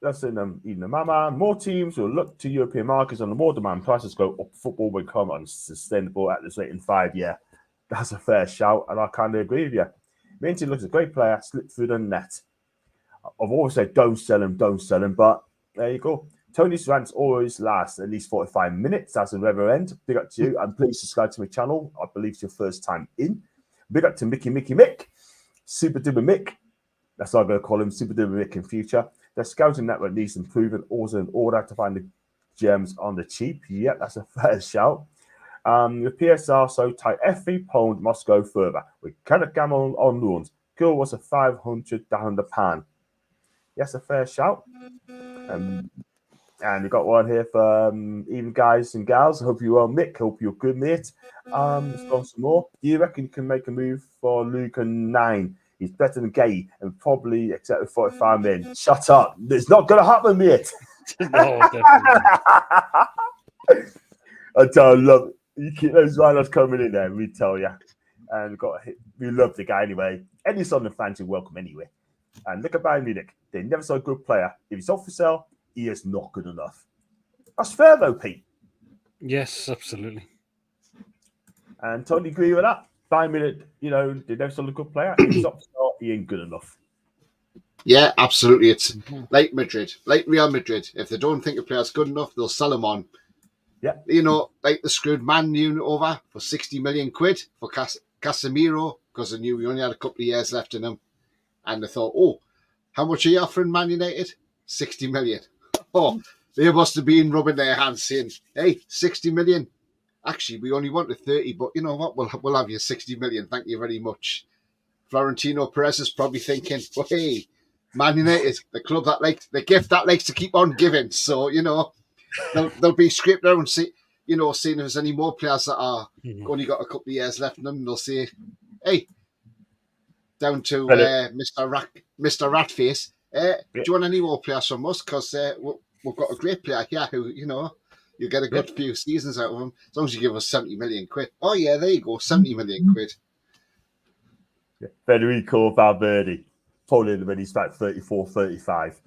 That's in the mama. More teams will look to European markets, and the more demand prices go up, football will become unsustainable at this rate in 5 years. That's a fair shout, and I kind of agree with you. Minty looks a great player, slipped through the net. I've always said don't sell him, but there you go. Tony's rants always last at least 45 minutes. That's a never end. Big up to you, and please subscribe to my channel. I believe it's your first time in. Big up to Mick, Super Duper Mick. That's what I'm going to call him, Super Duper Mick in future. The scouting network needs improvement, also in order to find the gems on the cheap. Yep, that's a fair shout. The PSR so tight. FV Pound must go further. We cannot gamble on loans. Girl was a 500 down the pan. Yes, a fair shout. And we got one here for even guys and gals. Hope you're well, Mick. Hope you're good, mate. Let's go on some more. Do you reckon you can make a move for Luke and 9? He's better than Gay and probably accepted 45 men. Shut up. It's not going to happen, mate. No, definitely. I love it. You keep those liners coming in there, we tell you. And we love the guy anyway. Any Sunderland fans are welcome anyway. And look at Bayern Munich. They never saw a good player. If he's off for sale, he is not good enough. That's fair though, Pete. Yes, absolutely. And totally agree with that. Bayern Munich, they never saw a good player. If he's off for sale, he ain't good enough. Yeah, absolutely. It's like Madrid, like Real Madrid. If they don't think a player's good enough, they'll sell him on. Yeah. You know, like they screwed Man U over for 60 million quid for Casemiro because they knew we only had a couple of years left in him. And they thought, oh, how much are you offering Man United? 60 million. Oh, they must have been rubbing their hands saying, hey, 60 million. Actually, we only wanted 30, but you know what? We'll have you 60 million. Thank you very much. Florentino Perez is probably thinking, well, hey, Man United, the club that likes, the gift that likes to keep on giving. So, you know, they'll be scraped down and see, you know, seeing if there's any more players that are only got a couple of years left in them. They'll say, hey, down to Mr. Ratface, do you want any more players from us? Because we've got a great player here who, you know, you get a good few seasons out of him as long as you give us 70 million quid. Oh, yeah, there you go, 70 million quid. Federico Valverde, probably when he's about 34, 35.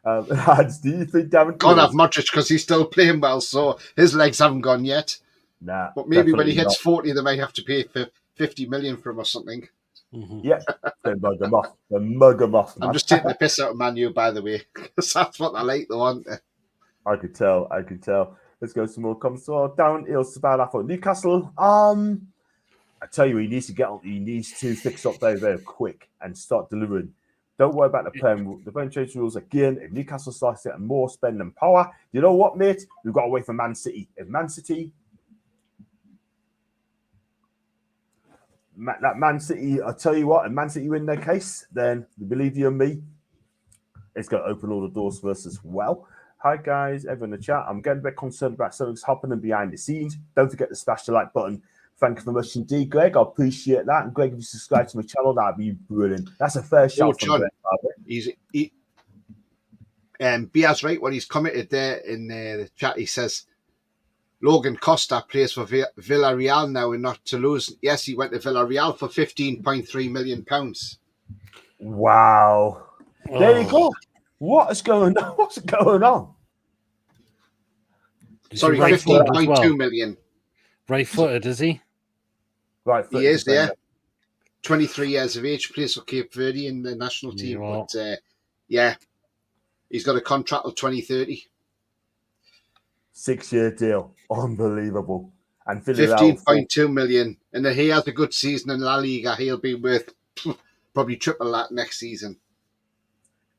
Lads, do you think Darren Can't have Modric because he's still playing well, so his legs haven't gone yet. Nah, but maybe when he hits 40, they might have to pay for 50 million for him or something. Yeah, they mug him off. They mug him off. Man. I'm just taking the piss out of Man U, by the way, because that's what they like, though, aren't they? I could tell. Let's go some more comments. So down Sabala for Newcastle. I tell you, he needs to get on. He needs to fix up very, very quick and start delivering. Don't worry about the Prem change rules again. If Newcastle starts getting more spending power, you know what, mate? We've got to wait for Man City. If Man City, I tell you what, if Man City win their case, then believe you and me, it's going to open all the doors for us as well. Hi guys, everyone in the chat. I'm getting a bit concerned about something's happening behind the scenes. Don't forget to smash the like button. Thank you very much indeed, Greg. I appreciate that. And Greg, if you subscribe to my channel, that'd be brilliant. That's a fair shout from Greg. Bia's right when he's commented there in the chat. He says Logan Costa plays for Villarreal now and not Toulouse. Yes, he went to Villarreal for £15.3 million. Wow. There you go. What is going on? What's going on? Sorry, 15.2 million. Right-footed, is he? Right, he is, yeah. 23 years of age, plays for Cape Verde in the national team. But yeah, he's got a contract till 2030. 6-year deal. Unbelievable. And 15.2 million. And if he has a good season in La Liga, he'll be worth probably triple that next season.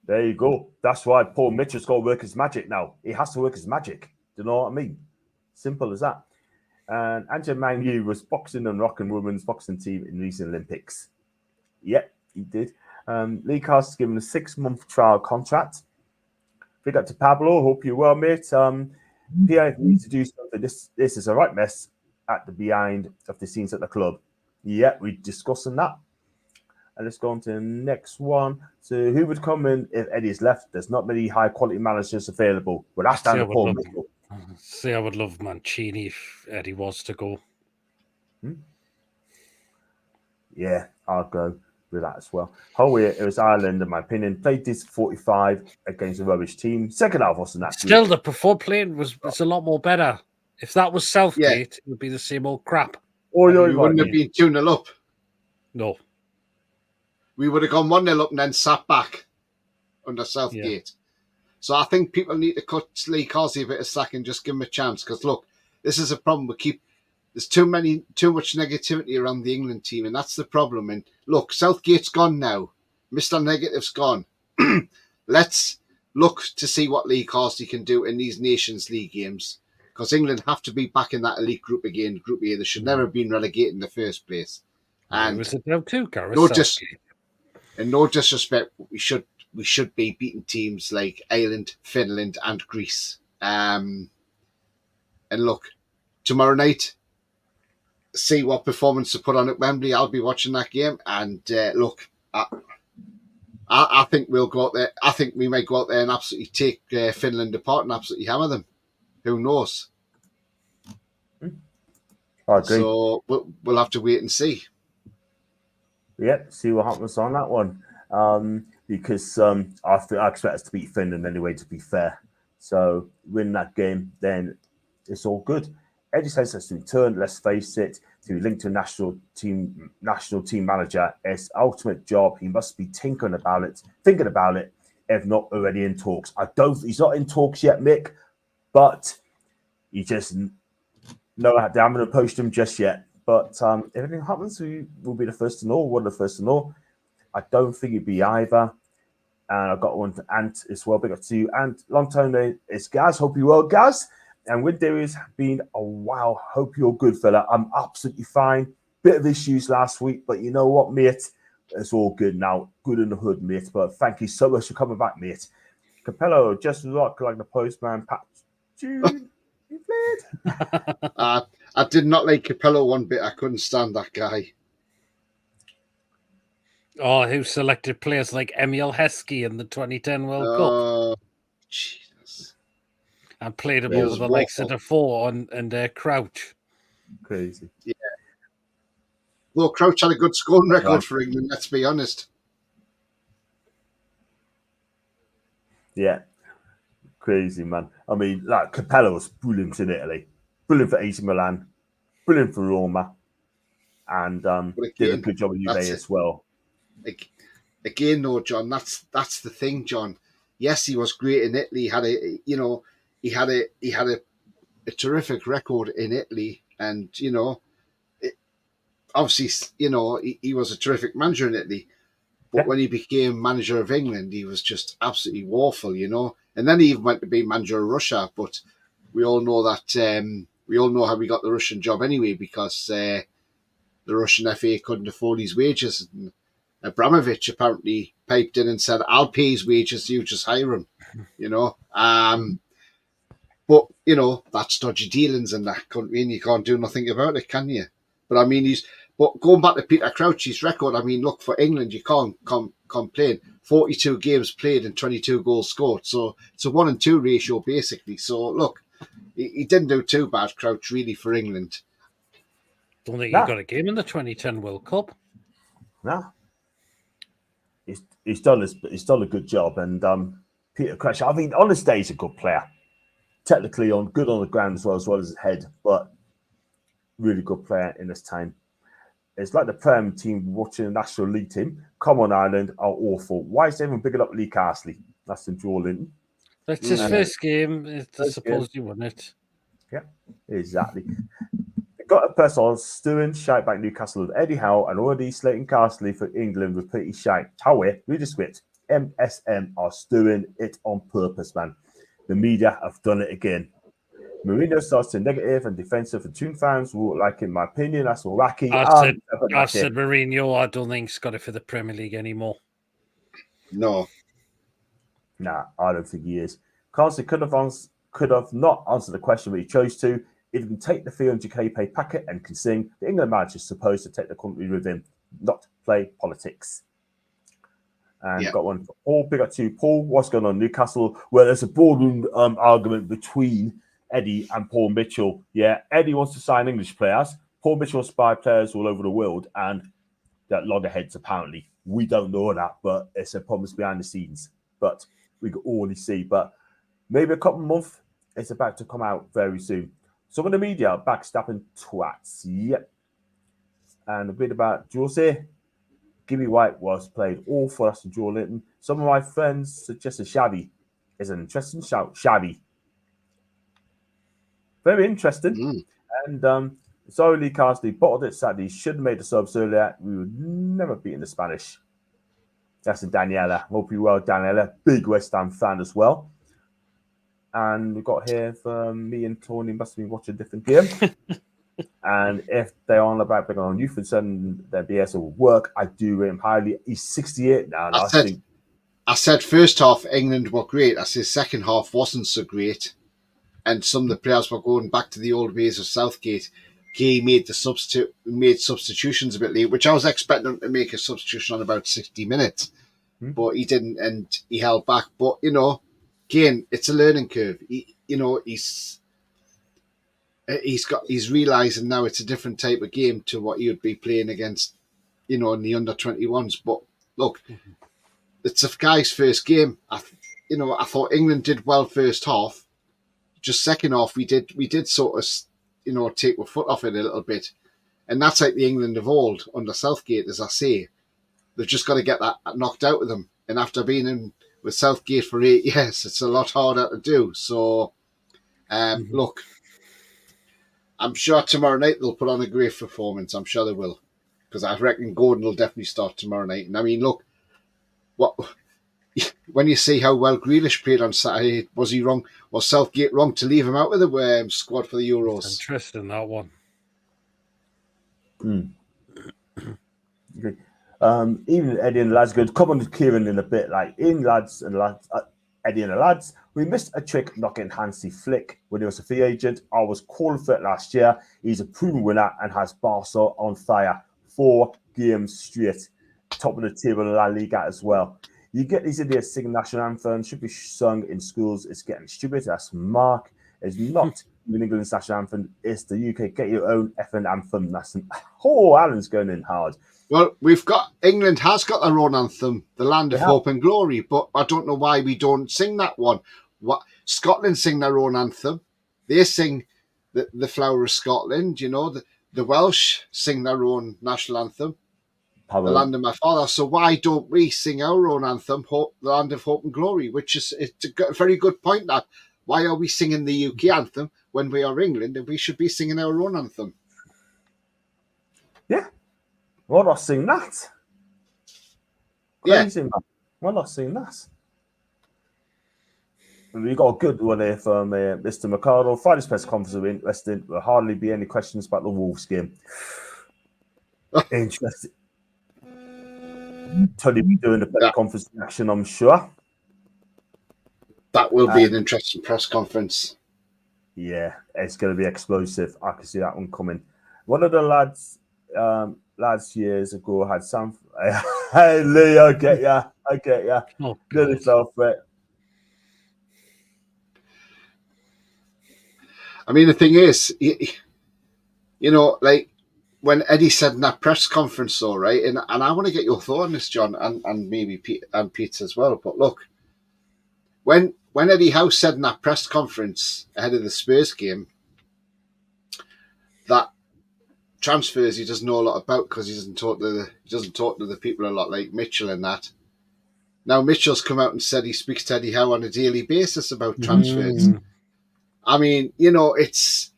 There you go. That's why Paul Mitchell's got to work his magic now. He has to work his magic. Do you know what I mean? Simple as that. And Angela Manu was boxing and rocking women's boxing team in recent Olympics. Yep, he did. Lee Carter's given a 6-month trial contract. Big up to Pablo. Hope you're well, mate. PI needs to do something. This is a right mess at the behind of the scenes at the club. Yeah, we're discussing that. And let's go on to the next one. So who would come in if Eddie's left? There's not many high-quality managers available. Well, that's down to Paul Mitchell. See, I would love Mancini if Eddie was to go. Yeah, I'll go with that as well. It was Ireland, in my opinion. Played this 45 against a rubbish team. Second half wasn't that Still, the preferred playing was a lot more better. If that was Southgate, it would be the same old crap. Or we wouldn't have been 2-0 up. No. We would have gone 1-0 up and then sat back under Southgate. Yeah. So I think people need to cut Lee Carsey a bit of slack and just give him a chance. Because look, this is a problem. There's too much negativity around the England team, and that's the problem. And look, Southgate's gone now. Mr. Negative's gone. Let's look to see what Lee Carsey can do in these Nations League games. Because England have to be back in that elite group again, Group A. They should never have been relegated in the first place. And was it down too, Gareth? No disrespect, we should be beating teams like Ireland, Finland, and Greece. And look, tomorrow night, see what performance to put on at Wembley. I'll be watching that game. And look, I think we'll go out there. I think we might go out there and absolutely take Finland apart and absolutely hammer them. Who knows? I agree. So we'll have to wait and see. Yep, see what happens on that one. Because I expect us to beat Finland anyway, to be fair. So win that game, then it's all good. Eddie says let's return. Let's face it, to link to a national team manager. It's ultimate job. He must be thinking about it, if not already in talks. He's not in talks yet, Mick, but he just they haven't approached him just yet. But if anything happens, we will be the first to know. One of the first to know. I don't think it'd be either. And I've got one to Ant as well. Big up to you. And long time it's Gaz. Hope you're well, Gaz. And with there has been a while. Hope you're good, fella. I'm absolutely fine. Bit of issues last week, but you know what, mate? It's all good now. Good in the hood, mate. But thank you so much for coming back, mate. Capello, just rock like the postman. Pat June, you played? I did not like Capello one bit. I couldn't stand that guy. Oh, who selected players like Emil Heskey in the 2010 World Cup? Jesus. And played him over the likes of the four and Crouch. Crazy. Yeah. Well, Crouch had a good scoring record for England, let's be honest. Yeah. Crazy, man. I mean, like, Capello was brilliant in Italy. Brilliant for AC Milan. Brilliant for Roma. And did a good job at Juve as well. Again, though, John, that's the thing, John. Yes, he was great in Italy. He had a terrific record in Italy, and obviously, he was a terrific manager in Italy. But when he became manager of England, he was just absolutely woeful, And then he even went to be manager of Russia. But we all know that we all know how he got the Russian job anyway, because the Russian FA couldn't afford his wages. And Abramovich apparently piped in and said, "I'll pay his wages, you just hire him," But, that's dodgy dealings in that country, and you can't do nothing about it, can you? But, I mean, but going back to Peter Crouch's record, I mean, look, for England, you can't complain. 42 games played and 22 goals scored. So it's a 1-2 ratio, basically. So, look, he didn't do too bad, Crouch, really, for England. Don't think he got a game in the 2010 World Cup. No. He's done a good job. And Peter Crouch, I mean, on his day, he's a good player. Technically good on the ground as well as his head, but really good player in this time. It's like the Prem team watching the National League team. Come on, Ireland are awful. Why is everyone picking up Lee Castley? That's in Joe Linton. That's his first game. I suppose you won it. Yeah, exactly. They got a person on Stewart, shite back Newcastle with Eddie Howe, and already slating Castley for England with pretty shite. However, read the script. MSM are doing it on purpose, man. The media have done it again. Mourinho starts to negative and defensive for Toon fans who like, in my opinion, that's all wacky. I've said Mourinho, I don't think he's got it for the Premier League anymore. No. Nah, I don't think he is. Carlson could have not answered the question, but he chose to. If he can take the 300k pay packet and can sing, the England manager is supposed to take the country with him, not play politics. And got one for Paul. Big up to you, Paul. What's going on in Newcastle? Well, there's a boardroom argument between Eddie and Paul Mitchell. Yeah, Eddie wants to sign English players. Paul Mitchell wants to buy players all over the world, and that loggerheads apparently. We don't know that, but it's a promise behind the scenes. But we can already see. But maybe a couple of months, it's about to come out very soon. Some of the media are backstabbing twats. Yep. And a bit about Jose. Gibby White was played all for us in Joe Linton. Some of my friends suggested Xavi is an interesting shout. Xavi. Very interesting. And sorry, Lee Carsley bottled it sadly. Should have made the subs earlier. We would never beat in the Spanish. That's in Daniela. Hope you well, Daniela. Big West Ham fan as well. And we've got here from me and Tony must have been watching a different game. And if they're on about bringing on youth and sending their BS will work, I do rate him highly. He's 68 now. And I said first half England were great. I said second half wasn't so great. And some of the players were going back to the old ways of Southgate. He made substitutions a bit late, which I was expecting him to make a substitution on about 60 minutes. But he didn't, and he held back. But, again, it's a learning curve. He's realising now it's a different type of game to what he would be playing against, in the under-21s. But, look, it's a guy's first game. I thought England did well first half. Just second half, we did sort of, take our foot off it a little bit. And that's like the England of old under Southgate, as I say. They've just got to get that knocked out of them. And after being in with Southgate for 8 years, it's a lot harder to do. So, look, I'm sure tomorrow night they'll put on a great performance. I'm sure they will. Because I reckon Gordon will definitely start tomorrow night. And I mean, look, when you see how well Grealish played on Saturday, was he wrong? Was Southgate wrong to leave him out of the squad for the Euros? Interesting, that one. Okay. Even Eddie and the lads good. Come on to Kieran in a bit. Like, Eddie and the lads, we missed a trick knocking Hansi Flick when he was a free agent. I was calling for it last year. He's a proven winner and has Barca on fire 4 games straight. Top of the table in La Liga as well. You get these idiots singing national anthems, should be sung in schools. It's getting stupid. That's Mark. It's not even England's national anthem. It's the UK. Get your own effing anthem. That's Alan's going in hard. Well, England has got their own anthem, the Land of Hope and Glory, but I don't know why we don't sing that one. Scotland sing their own anthem. They sing the Flower of Scotland, you know. The Welsh sing their own national anthem, the Land of My Father. So why don't we sing our own anthem, the Land of Hope and Glory, which is it's a very good point, that. Why are we singing the UK anthem when we are England and we should be singing our own anthem? Yeah. Why not sing that? Crazy, man. Why not sing that? We got a good one here from Mr. Mercado. Friday's press conference will be interesting. There'll hardly be any questions about the Wolves game. Interesting. Tony be doing the press conference action, I'm sure. That will be an interesting press conference. Yeah, it's going to be explosive. I can see that one coming. One of the lads years ago had some. Hey, Lee, I get ya. Oh, Nearly fell for it. I mean, the thing is, you know, like when Eddie said in that press conference, though, right? And I want to get your thought on this, John, and maybe Pete as well. But look, when Eddie Howe said in that press conference ahead of the Spurs game that transfers he doesn't know a lot about because he doesn't talk to the people a lot, like Mitchell and that. Now Mitchell's come out and said he speaks to Eddie Howe on a daily basis about transfers. I mean, you know, it's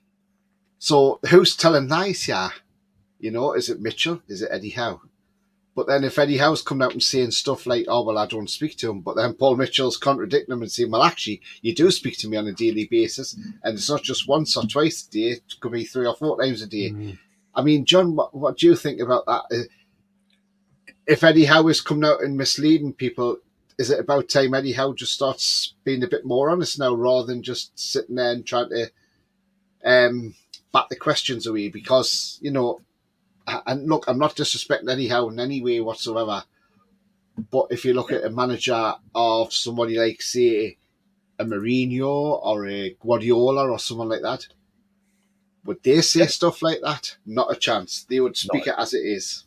so who's telling lies here? You know, is it Mitchell? Is it Eddie Howe? But then if Eddie Howe's coming out and saying stuff like, oh, well, I don't speak to him, but then Paul Mitchell's contradicting him and saying, well, actually, you do speak to me on a daily basis, and it's not just once or twice a day, it could be 3 or 4 times a day. I mean, John, what do you think about that? If Eddie Howe is coming out and misleading people, is it about time Eddie Howe just starts being a bit more honest now rather than just sitting there and trying to bat the questions away? Because, you know, and look, I'm not disrespecting Eddie Howe in any way whatsoever, but if you look at a manager of somebody like, say, a Mourinho or a Guardiola or someone like that, would they say stuff like that? Not a chance. They would speak it as it is.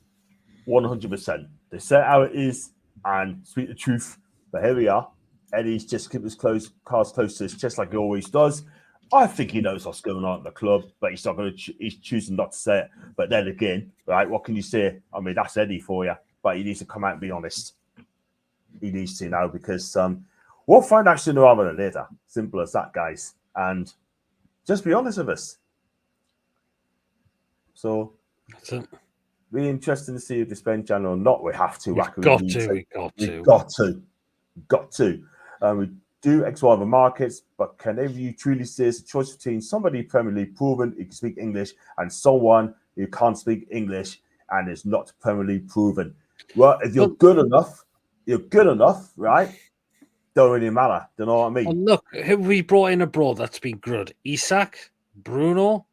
100%. They say it how it is and speak the truth. But here we are. Eddie's just kept his cards close to his chest like he always does. I think he knows what's going on at the club, but he's not going to. He's choosing not to say it. But then again, right? What can you say? I mean, that's Eddie for you. But he needs to come out and be honest. He needs to now because we'll find out sooner rather than later. Simple as that, guys. And just be honest with us. So that's it. Be interesting to see if they spend channel or not. We have to. We got to. We do explore the markets, but can any of you truly say it's a choice between somebody Premier League proven who can speak English and someone who can't speak English and is not Premier League proven? Well, if you're good enough, right? Don't really matter. Do you know what I mean? Well, look, who we brought in abroad that's been good? Isak, Bruno,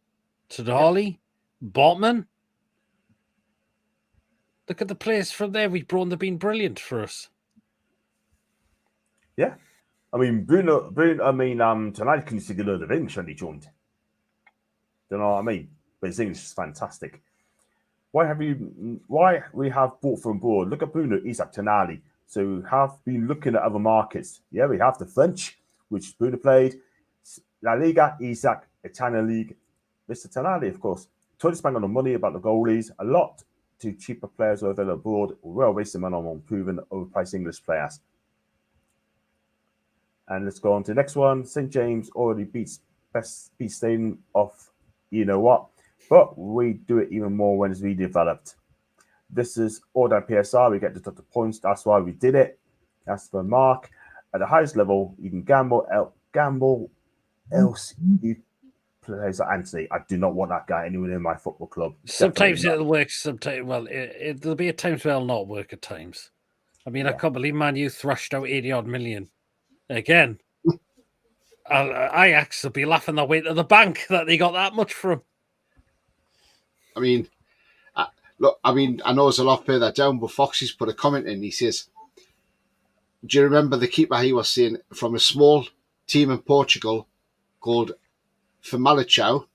Tadali, Botman. Look at the players from there we brought in. They've been brilliant for us. Yeah. I mean, tonight can speak a load of English when he joined. Do you know what I mean? But his English is fantastic. Why we have brought from abroad? Look at Bruno, Isak, Tonali. So we have been looking at other markets. Yeah, we have the French, which Bruno played, La Liga, Isak, Italian League, Mr. Tonali, of course. Trying to spend on the money about the goalies, a lot to cheaper players who are available abroad, well wasting money on proven overpriced English players. And let's go on to the next one. St. James already beats Stadium off, you know what? But we do it even more when it's redeveloped. This is all down PSR. We get the total points. That's why we did it. That's for Mark. At the highest level, you can gamble else you players like Anthony. I do not want that guy anywhere in my football club. Sometimes it'll work. Sometimes, well, there'll be at times where it'll not work. At times, I mean, I can't believe Man U thrashed out 80-odd million again. Ajax will be laughing their way to the bank that they got that much from. I mean, look, I know there's a lot further down, but Foxy's put a comment in. He says, "Do you remember the keeper he was saying from a small team in Portugal called Famalicão?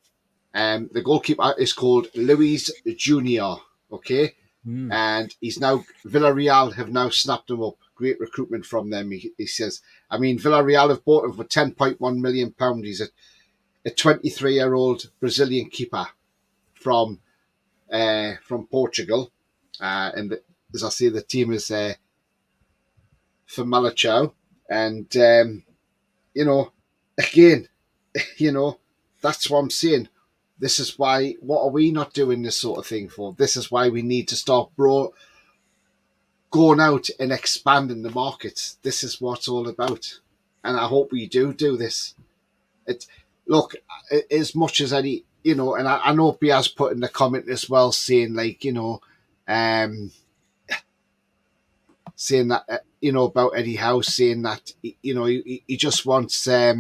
The goalkeeper is called Luis Junior. Okay, and he's now Villarreal have now snapped him up. Great recruitment from them." He says, "I mean, Villarreal have bought him for £10.1 million. He's a 23-year-old Brazilian keeper from Portugal, and as I say, the team is Famalicão, and again, that's what I'm saying. This is why. What are we not doing this sort of thing for? This is why we need to start going out and expanding the markets. This is what it's all about, and I hope we do this. Look, as much as any. And I know Biaz put in the comment as well, saying saying that about Eddie Howe, saying that he just wants Eddie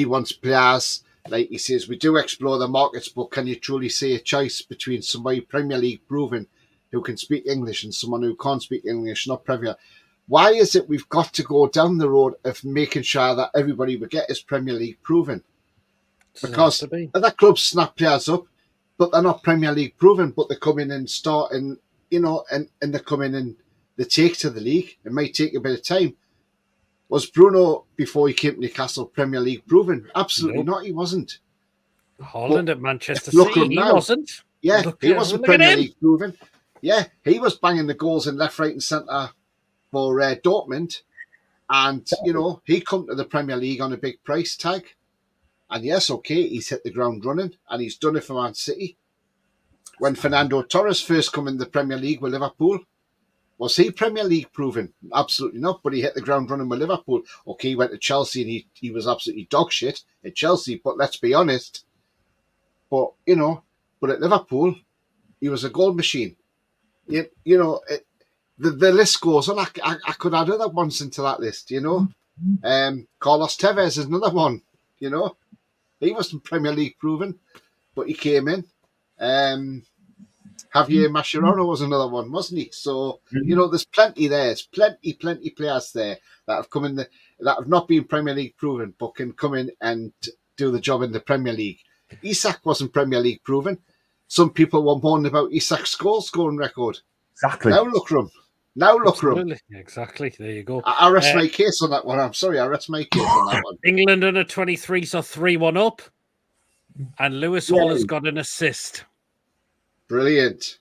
wants players. Like he says, we do explore the markets, but can you truly say a choice between somebody Premier League proven who can speak English and someone who can't speak English, not Premier? Why is it we've got to go down the road of making sure that everybody we get is Premier League proven? Because other clubs snap players up, but they're not Premier League proven, but they come in and start and they come in and they take to the league. It might take a bit of time. Was Bruno, before he came to Newcastle, Premier League proven? Absolutely not, he wasn't. Holland at Manchester City, he wasn't. Yeah, he wasn't Premier League proven. Yeah, he was banging the goals in left, right and centre for Dortmund. And, he come to the Premier League on a big price tag. And yes, okay, he's hit the ground running, and he's done it for Man City. When Fernando Torres first come in the Premier League with Liverpool, was he Premier League proven? Absolutely not, but he hit the ground running with Liverpool. Okay, he went to Chelsea, and he was absolutely dog shit at Chelsea, but let's be honest. But at Liverpool, he was a goal machine. The list goes on. I could add other ones into that list, Carlos Tevez is another one, He wasn't Premier League proven, but he came in. Javier Mascherano was another one, wasn't he? So, there's plenty there. There's plenty players there that have come in, that have not been Premier League proven, but can come in and do the job in the Premier League. Isak wasn't Premier League proven. Some people were moaning about Isak's goal scoring record. Exactly. Now look at him. Exactly. There you go. I rest my case on that one. I'm sorry, I rest my case on that one. England under 23s are 3-1 up, and Lewis Hall has got an assist. Brilliant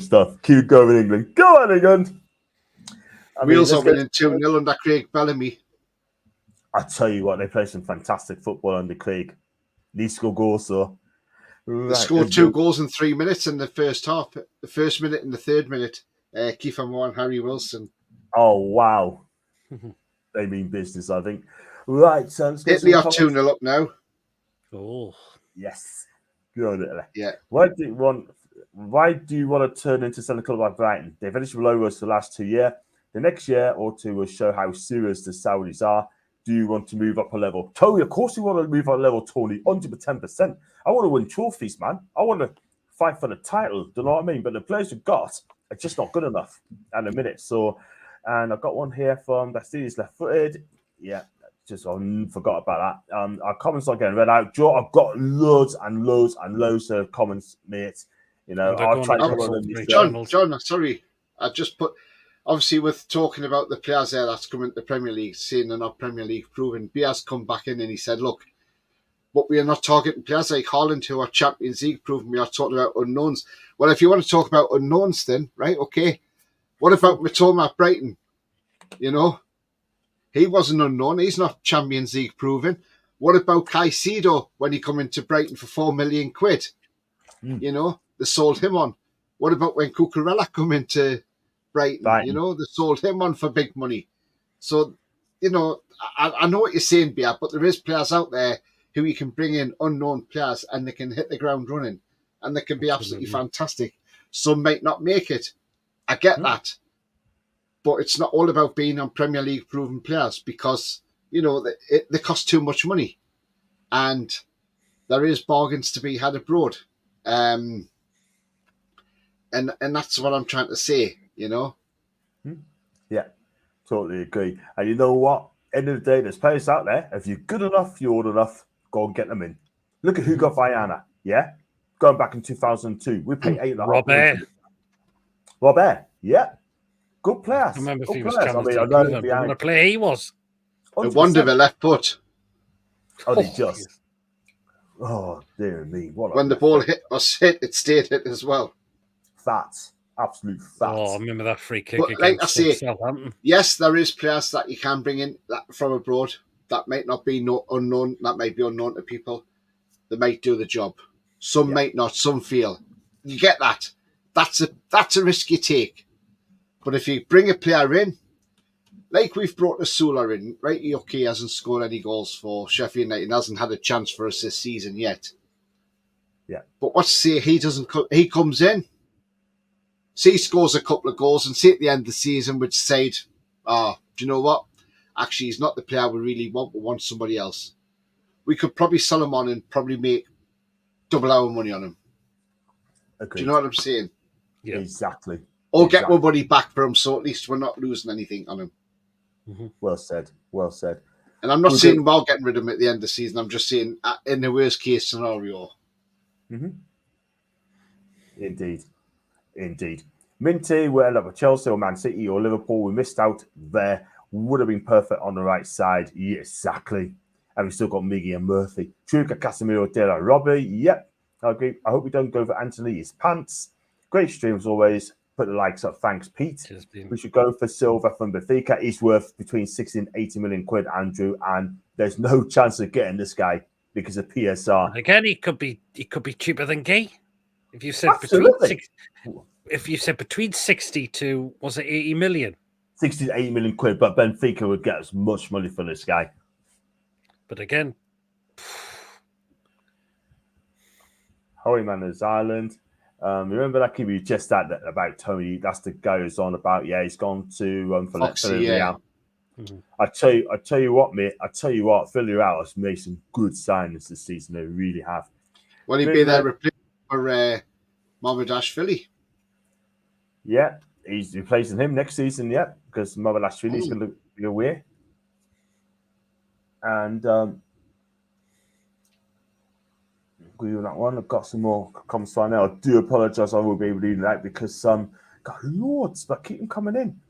stuff. Keep going, England. Go on, England. Wheels are winning 2-0 under Craig Bellamy. I tell you what, they play some fantastic football under Craig. They score goals, so. They scored 2 goals in 3 minutes in the first half. The first minute and the third minute. Kiefer Moore and Harry Wilson. Oh, wow. They mean business, I think. Right, so Italy are 2-0 up now. Oh. Yes. Good on Italy. Yeah. Why do you want to turn into selling club like Brighton? They finished below us for the last 2 years. The next year or two will show how serious the Saudis are. Do you want to move up a level? Tony, of course you want to move up a level, Tony. 110%. I want to win trophies, man. I want to fight for the title. Do you know what I mean? But the players you've got are just not good enough at the minute. So, and I've got one here from Bastides left-footed. Yeah, just forgot about that. Our comments are getting read out. Joe, I've got loads and loads and loads of comments, mate. I'll try to cover them. John, sorry. I just put... Obviously, with talking about the players there that's coming to the Premier League, saying they're not Premier League proven, Biaz come back in and he said, look, but we are not targeting players like Haaland who are Champions League proven. We are talking about unknowns. Well, if you want to talk about unknowns, then right, okay. What about Matoma at Brighton? You know, he wasn't unknown. He's not Champions League proven. What about Caicedo when he come into Brighton for £4 million? You know, they sold him on. What about when Cucurella come into Brighton? You know, they sold him on for big money. So, you know, I know what you're saying, Bia, but there is players out there who you can bring in, unknown players, and they can hit the ground running, and they can be absolutely fantastic. Some might not make it. I get that. But it's not all about being on Premier League proven players because, you know, they cost too much money. And there is bargains to be had abroad. And that's what I'm trying to say, you know? Yeah, totally agree. And you know what? End of the day, there's players out there. If you're good enough, you're old enough, go and get them in. Look at who got Viana, yeah? Going back in 2002, we paid $8.5 Robert, yeah. Good players. I remember if he good was players. what a player he was. 100%. A wonder of a left foot. Oh, they just. Oh, dear me. When the ball hit, it stayed hit as well. Facts. Absolute facts. Oh, I remember that free kick but like I say, Southampton. Yes, there is players that you can bring in from abroad that might not be unknown, that might be unknown to people. They might do the job. Some might not, some feel. You get that. That's a risk you take. But if you bring a player in, like we've brought Asula in, right? Okay, hasn't scored any goals for Sheffield United, hasn't had a chance for us this season yet. Yeah. But what's to say he comes in, say he scores a couple of goals, and say at the end of the season we'd say, do you know what? Actually, he's not the player we really want. We want somebody else. We could probably sell him on and probably make double our money on him. Agreed. Do you know what I'm saying? Yeah. Exactly. Or get our money back for him, so at least we're not losing anything on him. Mm-hmm. Well said. Well said. And I'm not saying we're getting rid of him at the end of the season. I'm just saying in the worst case scenario. Mm-hmm. Indeed. Indeed. Minty, we'll end up with Chelsea or Man City or Liverpool. We missed out there. Would have been perfect on the right side. Yeah, exactly. And we still got Miggy and Murphy. Truca, Casemiro, Dela, Robbie. Yep. I agree. I hope we don't go for Anthony. His pants. Great stream as always. Put the likes up. Thanks, Pete. We should go for Silva from Benfica. He's worth between 60 and 80 million quid, Andrew. And there's no chance of getting this guy because of PSR. Again, he could be cheaper than Gay. If you said between 60 to, was it 80 million? 60 to 80 million quid, but Benfica would get as much money for this guy. But again, Holy Manners Island. Remember that kid we just had about Tony? That's the guy who's on about. Yeah, he's gone to Foxy, yeah. Mm-hmm. I tell you what, mate. I tell you what, Villarreal has made some good signings this season. They really have. Will he be there replacing for Mamardashvili? Yeah, he's replacing him next season. Yeah, because Mamardashvili is going to be away. And agree on that one. I've got some more comments right now. I do apologise. I will be able to do that because God lords, but keep them coming in.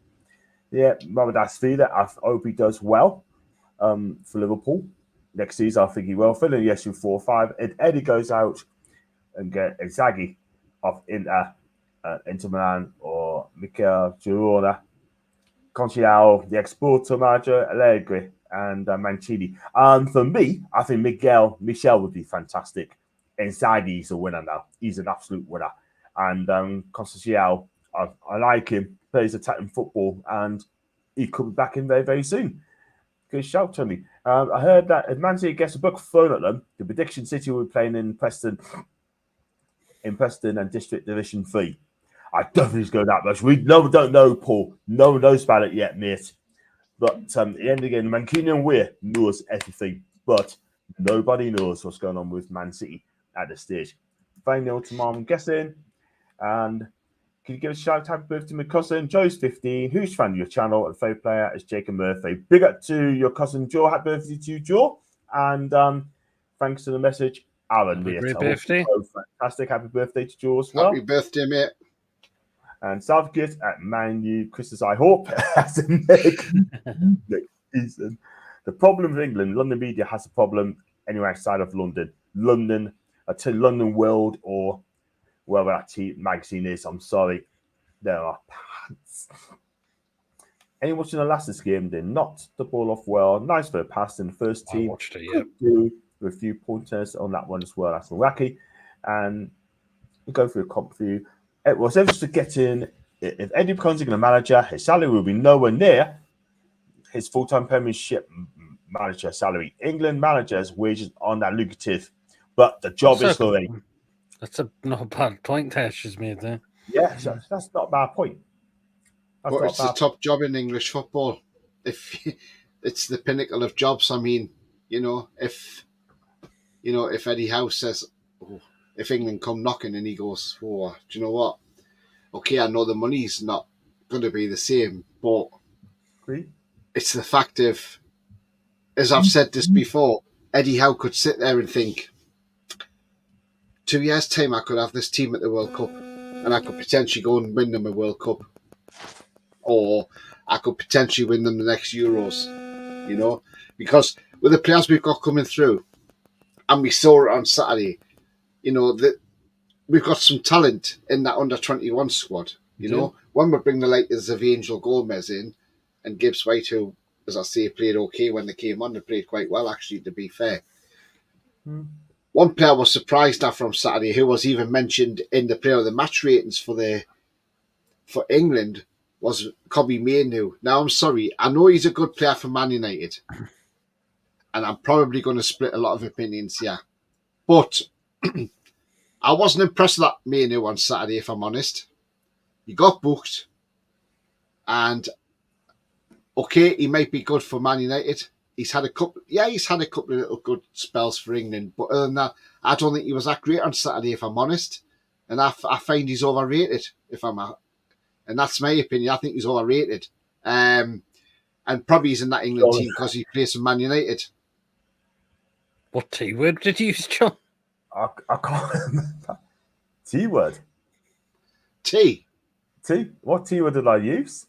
Yeah, Mamardashvili. I hope he does well for Liverpool next season. I think he will. Filling yes, you 4-5. If Eddie goes out and get Inzaghi of Inter Milan or Mikel Girona, Conchiao, the exporter manager, Allegri, and Mancini. For me, I think Michel would be fantastic. Inzaghi is a winner now. He's an absolute winner. And Conchiao, I like him. Plays attacking football, and he could be back in very, very soon. Good shout, Tony. I heard that if Man City gets a book thrown at them, the prediction City will be playing in Preston and District Division 3. I don't think it's going that much. We don't know, Paul. No one knows about it yet, mate. But at the end again, Mancunian Weir knows everything, but nobody knows what's going on with Man City at this stage. 5-0 tomorrow, I'm guessing. And can you give a shout out, happy birthday to my cousin? Joe's 15. Huge fan of your channel. And favorite player is Jacob Murphy. Big up to your cousin Joe. Happy birthday to you, Joe. And thanks for the message, Alan. Happy birthday. Fantastic. Happy birthday to Joe as well. Happy birthday, mate. And Southgate at Man U, Christus, I hope, as a next season. The problem with England, London media has a problem. anywhere outside of London. London World or wherever that magazine is. I'm sorry. There are pants. Anyone watching the last game did not the ball off well. Nice for a pass in the first team. I watched it, yeah. Do with a few pointers on that one as well. That's wacky. And we go through a comp view. It was ever to get in. If Eddie becomes a manager, his salary will be nowhere near his full-time Premiership manager salary. England managers' wages aren't that lucrative, but the job is for him. That's not a bad point Tash has made there. Yeah, so that's not a bad point. But it's the top job in English football. If it's the pinnacle of jobs, I mean, if Eddie Howe says, if England come knocking and he goes, oh, do you know what? Okay, I know the money's not going to be the same, but it's the fact of, as I've said this before, Eddie Howe could sit there and think, 2 years' time I could have this team at the World Cup and I could potentially go and win them a World Cup. Or I could potentially win them the next Euros, because with the players we've got coming through, and we saw it on Saturday, that we've got some talent in that under-21 squad, When we bring the likes of Angel Gomez in and Gibbs White, who, as I say, played okay when they came on, they played quite well, actually, to be fair. One player I was surprised at from Saturday, who was even mentioned in the player of the match ratings for England, was Kobbie Mainoo. Now, I'm sorry, I know he's a good player for Man United, and I'm probably going to split a lot of opinions here, but I wasn't impressed with that Mainoo on Saturday, if I'm honest. He got booked, and okay, he might be good for Man United. He's had a couple of little good spells for England, but other than that, I don't think he was that great on Saturday, if I'm honest. And I find he's overrated, and that's my opinion. I think he's overrated. And probably he's in that England team because he plays for Man United. What T-word did you use, John? I can't remember. T-word? T? What T-word did I use?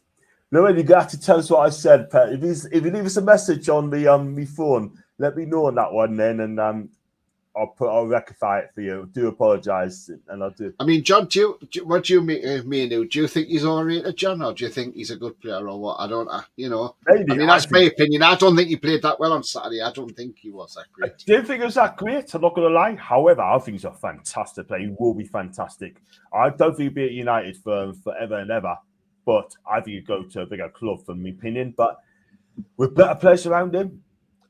No, you got to tell us what I said, Pet. If you leave us a message on the phone, let me know on that one then, and I'll rectify it for you. Do apologise, and I'll do. I mean, John, what do you make of Mainoo? Do you think he's overrated, John, or do you think he's a good player, or what? I don't, Maybe. I mean, that's my opinion. I don't think he played that well on Saturday. I don't think he was that great. I didn't think it was that great. I'm not going to lie. However, I think he's a fantastic player. He will be fantastic. I don't think he'll be at United for forever and ever, but I think he'd go to a bigger club, from my opinion. But with better players around him,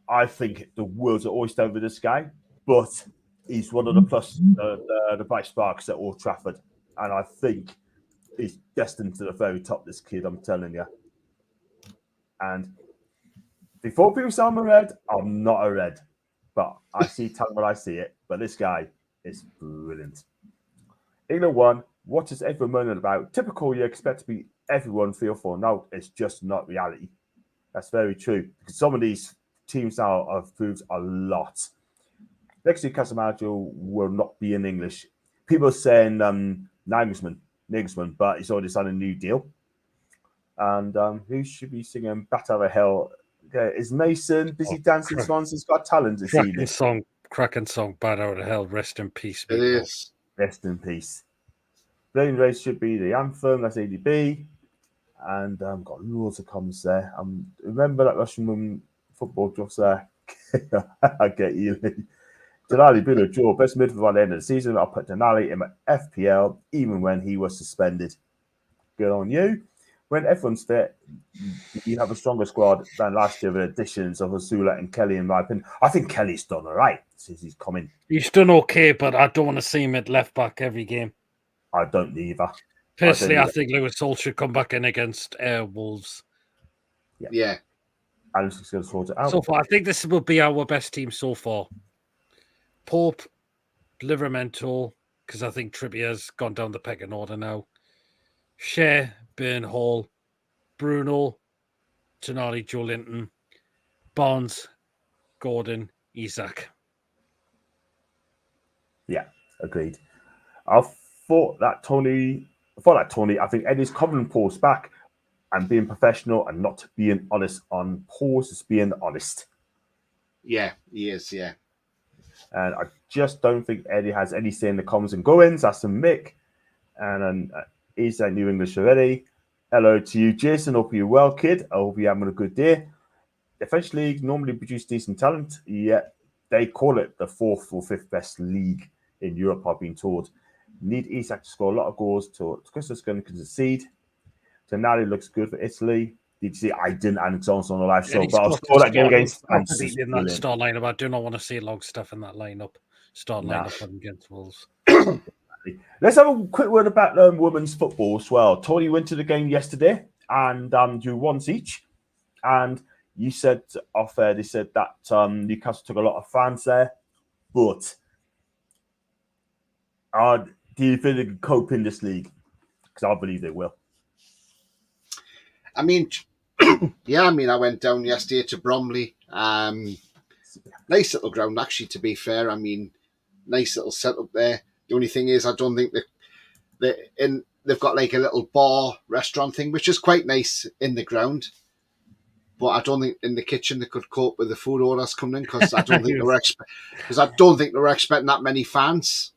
I think the world's an oyster with this guy. But he's one of the the bright sparks at Old Trafford. And I think he's destined to the very top, this kid, I'm telling you. And before people say I'm a red, I'm not a red. But I see talent when I see it. But this guy is brilliant. England won. What is everyone moaning about? Typical, you expect to be everyone 3 or 4. No, it's just not reality. That's very true. Because some of these teams now have proved a lot. Next Newcastle manager will not be in English. People are saying Nagelsmann, but he's already signed a new deal. And who should be singing Bat Out of Hell? Is Mason busy dancing swans? He's got talent this evening. Cracking song, Bat Out of Hell. Rest in peace. It is. Rest in peace. Blame Race should be the anthem. That's ADB. And got loads of comments there. Remember that Russian football just there? I get you. Denali Bruno Joe, best midfielder at the end of the season. I'll put Denali in my FPL, even when he was suspended. Good on you. When everyone's fit, you have a stronger squad than last year with additions of Azula and Kelly, in my opinion. I think Kelly's done all right since he's come in. He's done okay, but I don't want to see him at left back every game. I don't either. Personally, I think Lewis Hall should come back in against Wolves. Yeah. Alan's just going to sort it out. So far, I think this will be our best team so far. Pope, Livramento, because I think Trippier's gone down the pecking order now. Shea, Burn Hall, Bruno, Tonali, Joe Linton, Barnes, Gordon, Isak. Yeah, agreed. I thought that Tony, I think Eddie's covering Paul's back and being professional and not being honest on Paul's is being honest. Yeah, he is, yeah. And I just don't think Eddie has any say in the comms and goings. That's from Mick. And then he's at New English already. Hello to you, Jason. Hope you're well, kid. I hope you're having a good day. The French league normally produce decent talent, yet they call it the 4th or 5th best league in Europe, I've been told. Need Isak to score a lot of goals to Christmas going to concede. Tonali looks good for Italy. Did you see? I didn't add Johnson on the live show, but I'll score that game against France. In that start lineup, I do not want to see Longstaff in that lineup. Start lineup against Wolves. Let's have a quick word about women's football as well. Tony went to the game yesterday and drew once each. And you said off air, they said that Newcastle took a lot of fans there. But do you think they can cope in this league? Because I believe they will. I mean, yeah, I went down yesterday to Bromley. Nice little ground, actually, to be fair. I mean, nice little setup there. The only thing is, I don't think they've got like a little bar restaurant thing, which is quite nice in the ground. But I don't think in the kitchen they could cope with the food orders coming in because I don't think they were expecting that many fans.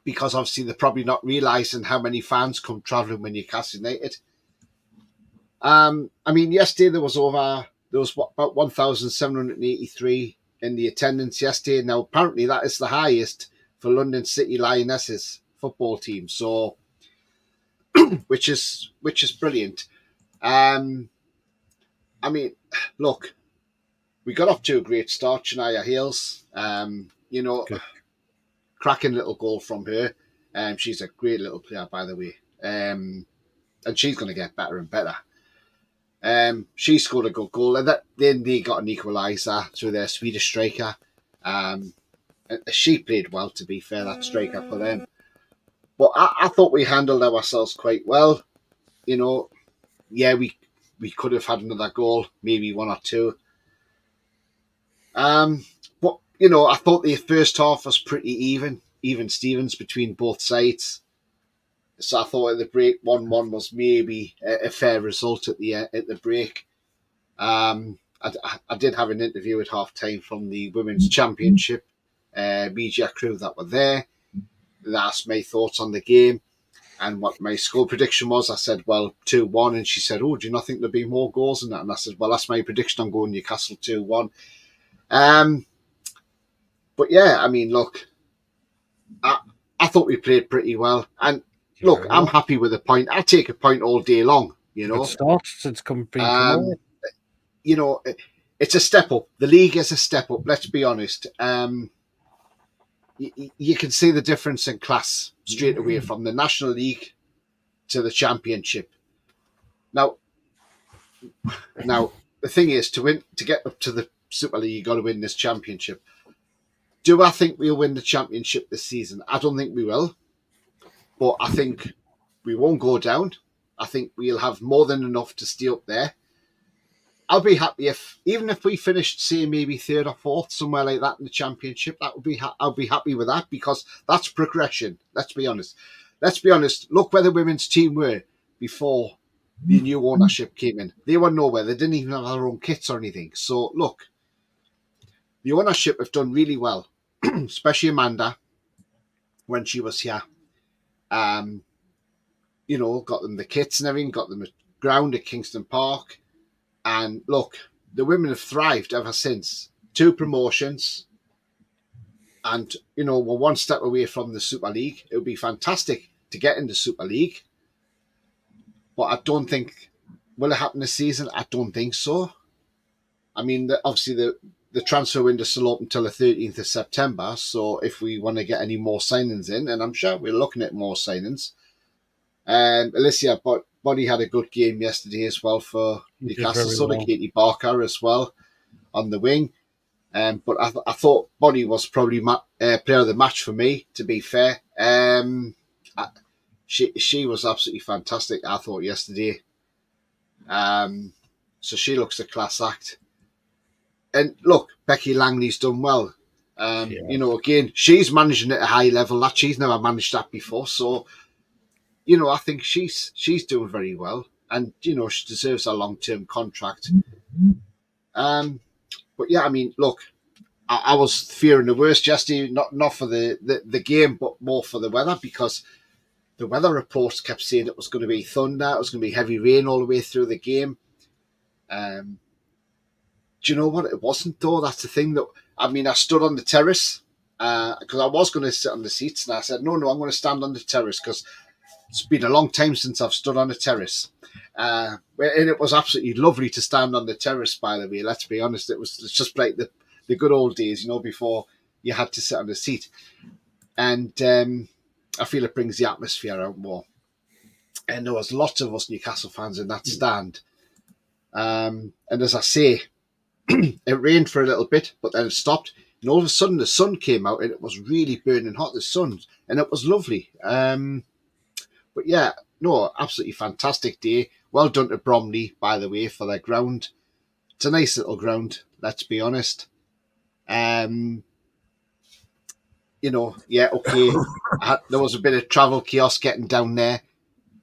Because obviously they're probably not realising how many fans come travelling when Newcastle United. I mean, yesterday there was about 1,783 in the attendance yesterday. Now apparently that is the highest for London City Lionesses football team. So, which is brilliant. I mean, look, we got off to a great start. Shania Hales, cracking little goal from her. She's a great little player, by the way. And she's going to get better and better. She scored a good goal. And then they got an equaliser through their Swedish striker. She played well, to be fair, that striker for them. But I thought we handled ourselves quite well. Yeah, we could have had another goal, maybe one or two. But, I thought the first half was pretty even Stevens between both sides. So I thought at the break, 1-1 was maybe a fair result at the break. I did have an interview at half-time from the Women's Championship media crew that were there. They asked my thoughts on the game and what my score prediction was. I said, well, 2-1. And she said, oh, do you not think there'll be more goals than that? And I said, well, that's my prediction. I'm going Newcastle 2-1. But yeah, I mean, look, I thought we played pretty well. And look, I'm happy with a point. I'll take a point all day long, Good start since being promoted. It's a step up. The league is a step up, let's be honest. You can see the difference in class straight away from the National League to the Championship. Now, the thing is, to get up to the Super League, you got to win this Championship. Do I think we'll win the Championship this season? I don't think we will. But I think we won't go down. I think we'll have more than enough to stay up there. I'll be happy even if we finished, say, maybe 3rd or 4th, somewhere like that in the Championship. I'll be happy with that because that's progression. Let's be honest. Look where the women's team were before the new ownership came in. They were nowhere. They didn't even have their own kits or anything. So look, the ownership have done really well, especially Amanda when she was here. Got them the kits and everything, got them a ground at Kingston Park. And look, the women have thrived ever since. 2 promotions. And, we're one step away from the Super League. It would be fantastic to get in the Super League. But I don't think, will it happen this season? I don't think so. I mean, obviously the transfer window is still open until the 13th of September. So if we want to get any more signings in, and I'm sure we're looking at more signings. Alicia Bonnie had a good game yesterday as well for Newcastle. So did Katie Barker as well on the wing. But I thought Bonnie was probably player of the match for me, to be fair. She was absolutely fantastic, I thought, yesterday. So she looks a class act. And look, Becky Langley's done well. Again, she's managing at a high level that she's never managed that before. So, I think she's doing very well. And, she deserves a long-term contract. But yeah, I mean, look, I was fearing the worst yesterday, not for the game, but more for the weather, because the weather reports kept saying it was going to be thunder, it was going to be heavy rain all the way through the game. Do you know what? It wasn't, though. That's the thing. I stood on the terrace because I was going to sit on the seats, and I said, no, I'm going to stand on the terrace because it's been a long time since I've stood on a terrace. And it was absolutely lovely to stand on the terrace, by the way. Let's be honest. It's just like the good old days, before you had to sit on the seat. And I feel it brings the atmosphere out more. And there was lots of us Newcastle fans in that stand. And as I say, it rained for a little bit, but then it stopped. And all of a sudden, the sun came out, and it was really burning hot, the sun. And it was lovely. But yeah, no, absolutely fantastic day. Well done to Bromley, by the way, for their ground. It's a nice little ground, let's be honest. Yeah, okay. There was a bit of travel chaos getting down there.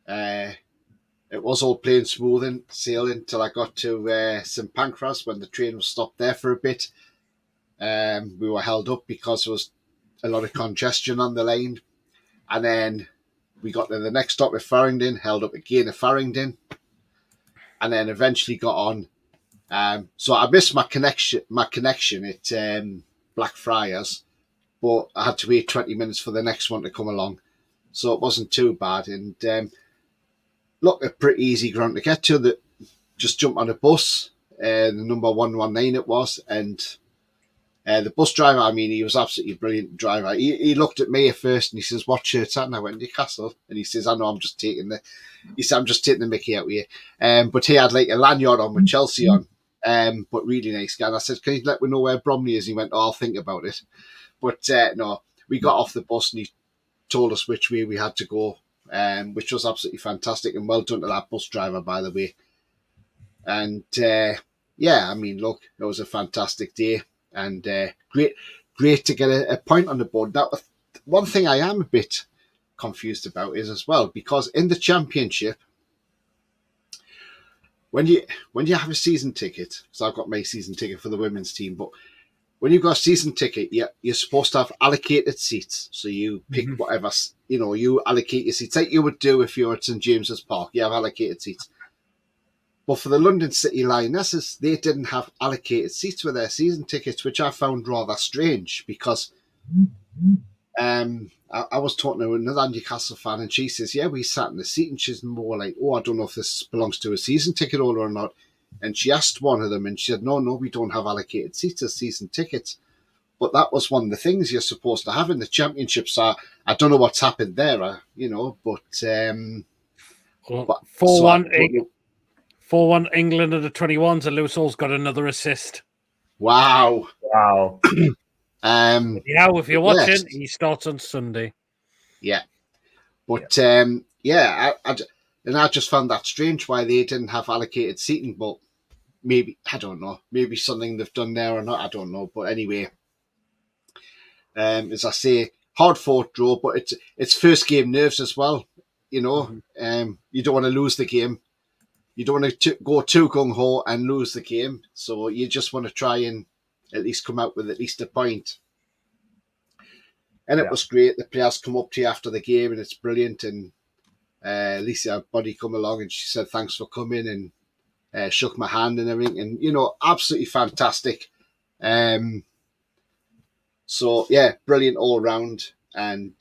It was all plain smooth sailing till I got to St Pancras when the train was stopped there for a bit. We were held up because there was a lot of congestion on the line. And then we got to the next stop at Farringdon, held up again at Farringdon, and then eventually got on. So I missed my connection at Blackfriars, but I had to wait 20 minutes for the next one to come along. So it wasn't too bad. And look, a pretty easy ground to get to. Just jump on a bus, the number 119 it was, and the bus driver, he was absolutely brilliant driver. He looked at me at first and he says, "What shirt's that?" And I went, "Newcastle." And he says, "I know, I'm just taking the mickey out of you." But he had like a lanyard on with Chelsea on, but really nice guy. And I said, "Can you let me know where Bromley is?" And he went, "Oh, I'll think about it." But no, we got off the bus and he told us which way we had to go, which was absolutely fantastic, and well done to that bus driver, by the way. And yeah, look, it was a fantastic day. And great to get a point on the board. Now, one thing I am a bit confused about is as well, because in the Championship, when you have a season ticket, so I've got my season ticket for the women's team, but when you've got a season ticket, you're supposed to have allocated seats. So you pick whatever, you allocate your seats like you would do if you were at St James's Park. You have allocated seats. But for the London City Lionesses, they didn't have allocated seats with their season tickets, which I found rather strange because I was talking to another Newcastle fan and she says, "Yeah, we sat in the seat," and she's more like, "Oh, I don't know if this belongs to a season ticket holder or not." And she asked one of them and she said, no, we don't have allocated seats as season tickets. But that was one of the things you're supposed to have in the Championship. So I don't know what's happened there, but... 4-1 England under 21s, and Lewis Hall's got another assist. Wow. If you're watching, he starts on Sunday. Yeah. But, I just found that strange why they didn't have allocated seating, but maybe, I don't know, maybe something they've done there or not, I don't know. But anyway, as I say, hard-fought draw, but it's first game nerves as well, you don't want to lose the game. You don't want to go too gung-ho and lose the game. So you just want to try and at least come out with at least a point. And it was great. The players come up to you after the game and it's brilliant. And Lisa, our buddy, come along and she said, "Thanks for coming," and shook my hand and everything. And, absolutely fantastic. So, yeah, brilliant all round. And,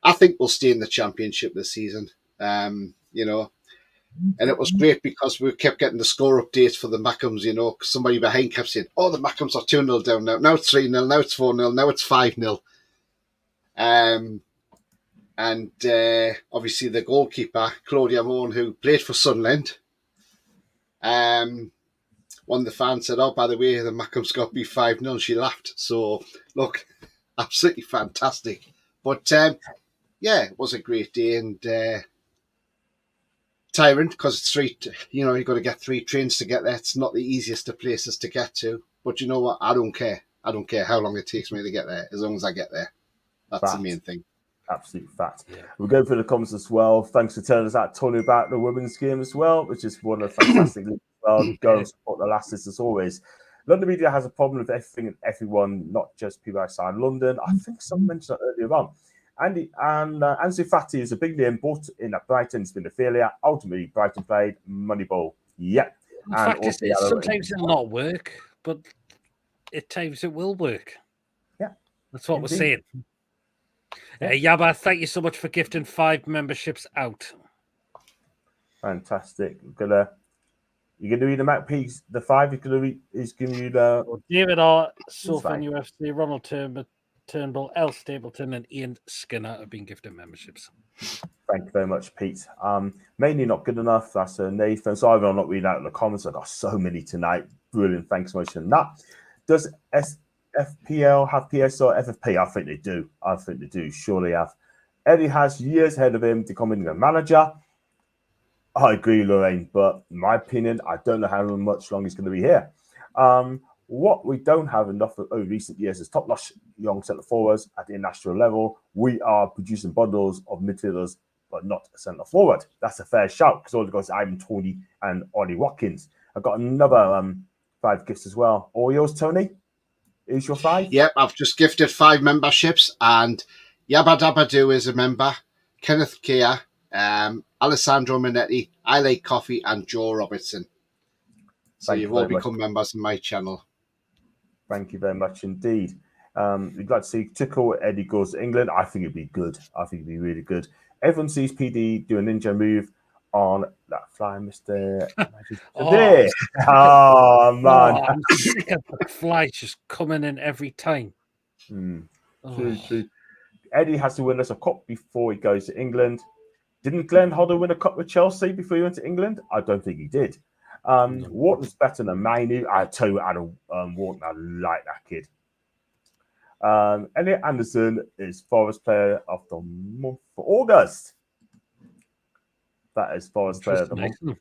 I think we'll stay in the Championship this season. And it was great because we kept getting the score updates for the Mackhams, because somebody behind kept saying, "Oh, the Mackhams are 2-0 down now. Now it's 3-0, now it's 4-0, now it's 5-0. And obviously the goalkeeper, Claudia Moore, who played for Sunderland, one of the fans said, "Oh, by the way, the Mackhams got beat 5-0. She laughed. So, look, absolutely fantastic. But, it was a great day and tiring because it's you've got to get 3 trains to get there. It's not the easiest of places to get to. But you know what? I don't care. I don't care how long it takes me to get there, as long as I get there. That's the main thing. Absolute fact. Yeah. We'll go through the comments as well. Thanks for telling us that, Tony, about the women's game as well, which is one of the fantastic leagues as well. Go and support the lasses as always. London media has a problem with everything and everyone, not just people outside London. I think someone mentioned that earlier on. Ansu Fati is a big name bought in at Brighton. It's been a failure. Ultimately, Brighton played Moneyball. Yep. The fact is, sometimes it'll not work, but at times it will work. Yeah. That's what we're saying. Yaba, thank you so much for gifting 5 memberships out. Fantastic. You're gonna read them out, Pete. The 5 he's giving you the David R, Sofa NUFC, Ronald Turnbull, L Stapleton, and Ian Skinner have been gifted memberships. Thank you very much, Pete. Mainly not good enough. That's Nathan. Sorry, I'm not reading out the comments. I got so many tonight. Brilliant. Thanks so much for that. Does SFPL have PS or FFP? I think they do. Surely have. Eddie has years ahead of him becoming a manager. I agree, Lorraine, but in my opinion, I don't know how much longer he's going to be here. What we don't have enough of over recent years is top-notch young centre forwards at the international level. We are producing bundles of midfielders, but not a centre forward. That's a fair shout because all the guys Ivan Toney and Ollie Watkins. I've got another 5 gifts as well. All yours, Tony? Is your 5? Yep, I've just gifted 5 memberships, and Yabba Dabba Doo is a member. Kenneth Kia, Alessandro Minetti, I Like Coffee, and Joe Robertson. So you've all become members of my channel. Thank you very much indeed. We'd like to see Tickle Eddie goes to England. I think it'd be good. I think it'd be really good. Everyone sees PD do a ninja move on that fly, Mr. Oh, man. I'm sick of the fly just coming in every time. True. Eddie has to win us a cup before he goes to England. Didn't Glenn Hoddle win a cup with Chelsea before he went to England? I don't think he did. Wharton's better than Manu. I tell you, Adam Wharton, I like that kid. Elliot Anderson is Forest Player of the Month for August. That is Forest Player of the Month.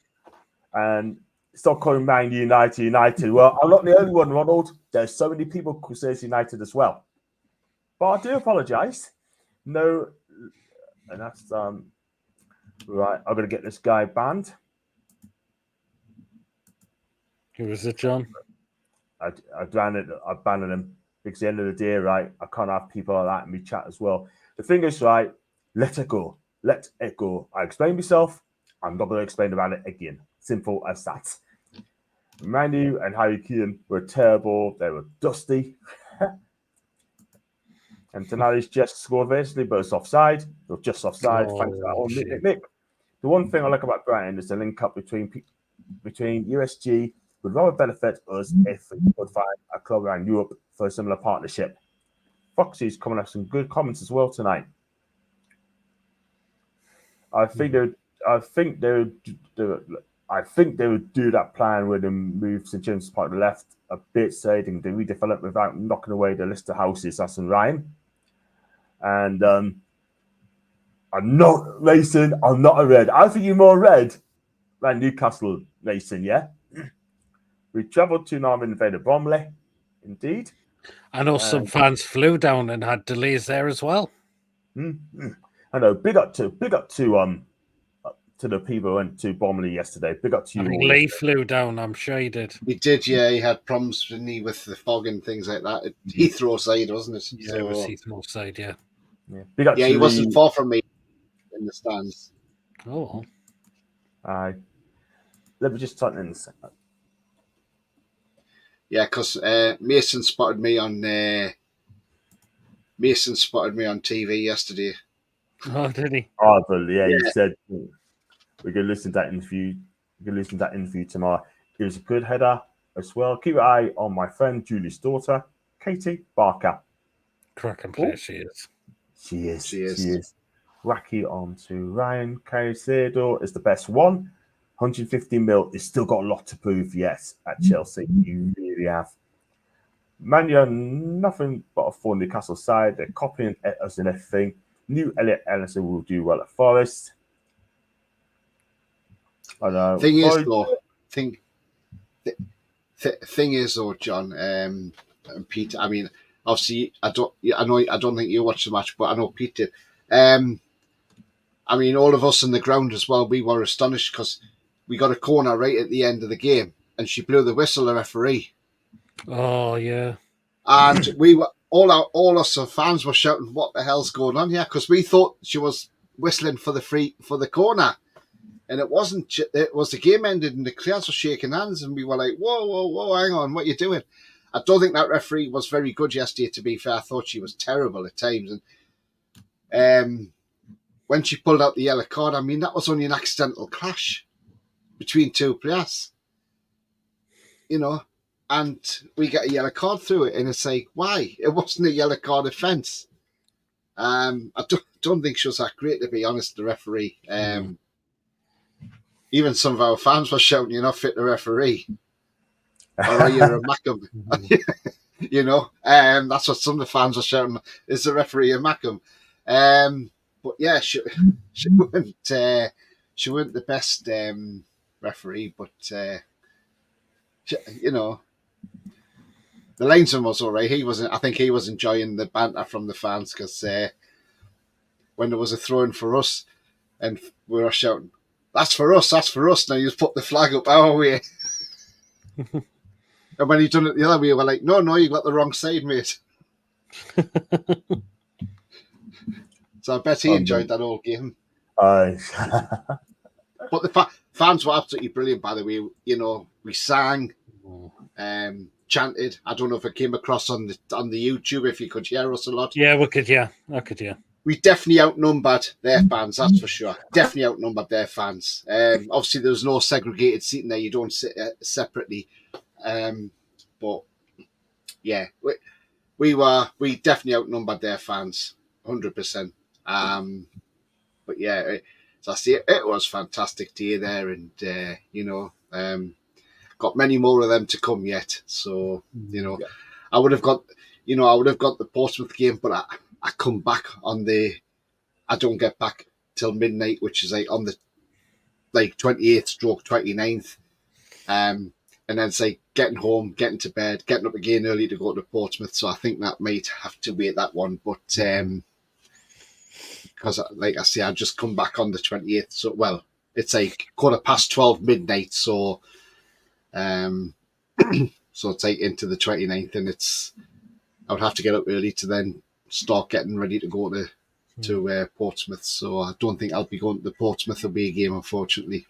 And stop calling Man United. Well, I'm not the only one, Ronald. There's so many people who say it's United as well. But I do apologise. No, and that's right. I'm gonna get this guy banned. Who is it, John? I banned him because at the end of the day, right, I can't have people like that in my chat as well. The thing is, right, let it go. Let it go. I explained myself. I'm not going to explain about it again. Simple as that. Manu and Harry Keane were terrible. They were dusty. And Tonali's just scored eventually, but it's offside. They're just offside. Thanks for that one, Nick. The one thing I like about Brighton is the link up between USG would rather benefit us if we could find a club around Europe for a similar partnership. Foxy's coming up some good comments as well tonight. I think they would do that plan where they move St James Park to the left a bit, so they can redevelop without knocking away the list of houses. That's in Ryan. And I'm not Mason. I'm not a red. I think you're more red than Newcastle, Mason. Yeah. We travelled to Norman Invader Bromley, indeed. I know some fans flew down and had delays there as well. I know. Big up to the people who went to Bromley yesterday. Big up to you. I think Lee flew down. I'm sure he did. He did, yeah. He had problems, didn't he, with the fog and things like that. Heathrow side, wasn't it? Yeah, it was Heathrow side, yeah. Big up to he wasn't far from me in the stands. Oh. Let me just type in this. Yeah, because Mason spotted me on TV yesterday. Oh, did he? Oh, but yeah, he said we can listen to that interview. We can listen to that interview tomorrow. It was a good header as well. Keep an eye on my friend Julie's daughter, Katie Barker. Cracking player she is. She is. Wacky on to Ryan Caicedo is the best one. 150 mil is still got a lot to prove, yes, at Chelsea. You really have. Man, you're nothing but a 4 Newcastle side. They're copying us and everything. New Elliot Ellison will do well at Forest. I know. Thing is though, John and Pete. I mean, obviously, I don't think you watched the match, but I know Pete did. I mean, all of us on the ground as well. We were astonished because we got a corner right at the end of the game, and she blew the whistle, the referee. Oh yeah. And we were all us fans were shouting, "What the hell's going on here?" Because we thought she was whistling for the corner, and it wasn't. It was the game ended, and the players were shaking hands, and we were like, "Whoa, whoa, whoa! Hang on, what are you doing?" I don't think that referee was very good yesterday. To be fair, I thought she was terrible at times, and when she pulled out the yellow card, I mean that was only an accidental clash between two players, you know. And we get a yellow card through it, and it's like, why? It wasn't a yellow card offence. I don't think she was that great, to be honest, the referee. Even some of our fans were shouting, "You're not fit to referee." Or you're a Mackham. You know, that's what some of the fans were shouting, is the referee a Mackham. But yeah, she weren't the best referee, but you know, the linesman was all right. I think he was enjoying the banter from the fans, because when there was a throw in for us, and we were shouting, "That's for us! That's for us!" Now you just put the flag up our way. And when he done it the other way, we were like, "No, you got the wrong side, mate." So I bet he enjoyed that whole game. But the fans were absolutely brilliant, by the way. You know, we sang, chanted. I don't know if it came across on the YouTube, if you could hear us a lot. Yeah, we could. Yeah, I could. Yeah. We definitely outnumbered their fans, that's for sure. Definitely outnumbered their fans. Obviously, there was no segregated seating there. You don't sit separately. But yeah, we definitely outnumbered their fans, 100%. But yeah, so I see it was fantastic to hear there, and you know, got many more of them to come yet. So you know, yeah. I would have got the Portsmouth game, but I come back I don't get back till midnight, which is like on the 28th stroke 29th. And then it's like getting home, getting to bed, getting up again early to go to Portsmouth. So I think that might have to wait, that one. But because like I say, I just come back on the 28th. So, well, it's like 12:15 midnight. So, so it's like into the 29th, and I would have to get up early to then start getting ready to go to Portsmouth. So I don't think I'll be going to the Portsmouth away game, unfortunately.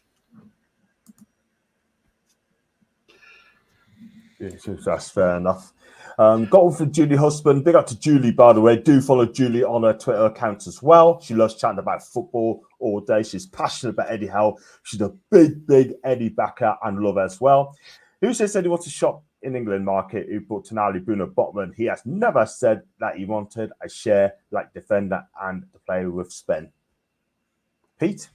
Yeah, that's fair enough. Got one for Julie Husband. Big up to Julie, by the way. Do follow Julie on her Twitter account as well. She loves chatting about football all day. She's passionate about Eddie Howe. She's a big Eddie backer and lover as well. Who said he wants to shop in England market who bought Tonali, Bruno, Botman? He has never said that he wanted a share like defender and the player with spend. Pete?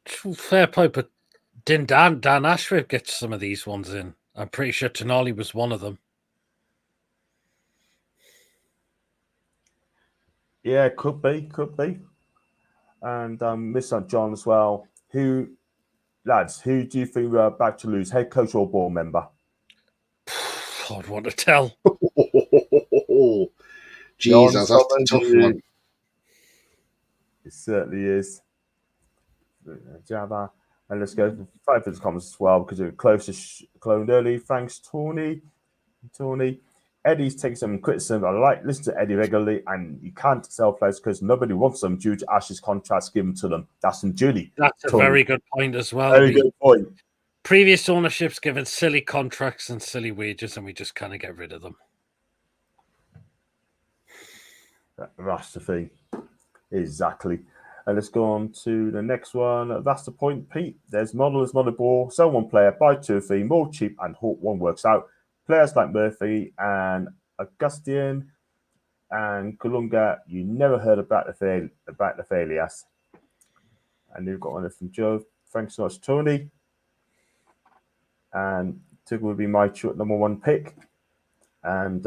Fair play, but didn't Dan Ashford get some of these ones in? I'm pretty sure Tonali was one of them. Yeah, could be. And Mr. John as well. Lads, who do you think we're about to lose? Head coach or board member? I'd want to tell. Jesus, that's a tough one. It certainly is. Java. And let's go to 5 for the comments as well, because it was closest cloned early. Thanks, Tony. Eddie's taking some criticism. I listen to Eddie regularly, and you can't sell players because nobody wants them due to Ash's contracts given to them. That's from Julie. That's a very good point as well. Very good point. Previous ownerships given silly contracts and silly wages, and we just kind of get rid of them. That's the thing. Exactly. And let's go on to the next one. That's the point, Pete. There's model is model ball. Sell one player, buy 2 or 3, more cheap, and hope one works out. Players like Murphy and Augustine and Kulunga, you never heard about the failures. And you've got one from Joe. Thanks so much, Tony. And Tig will be my number 1 pick. And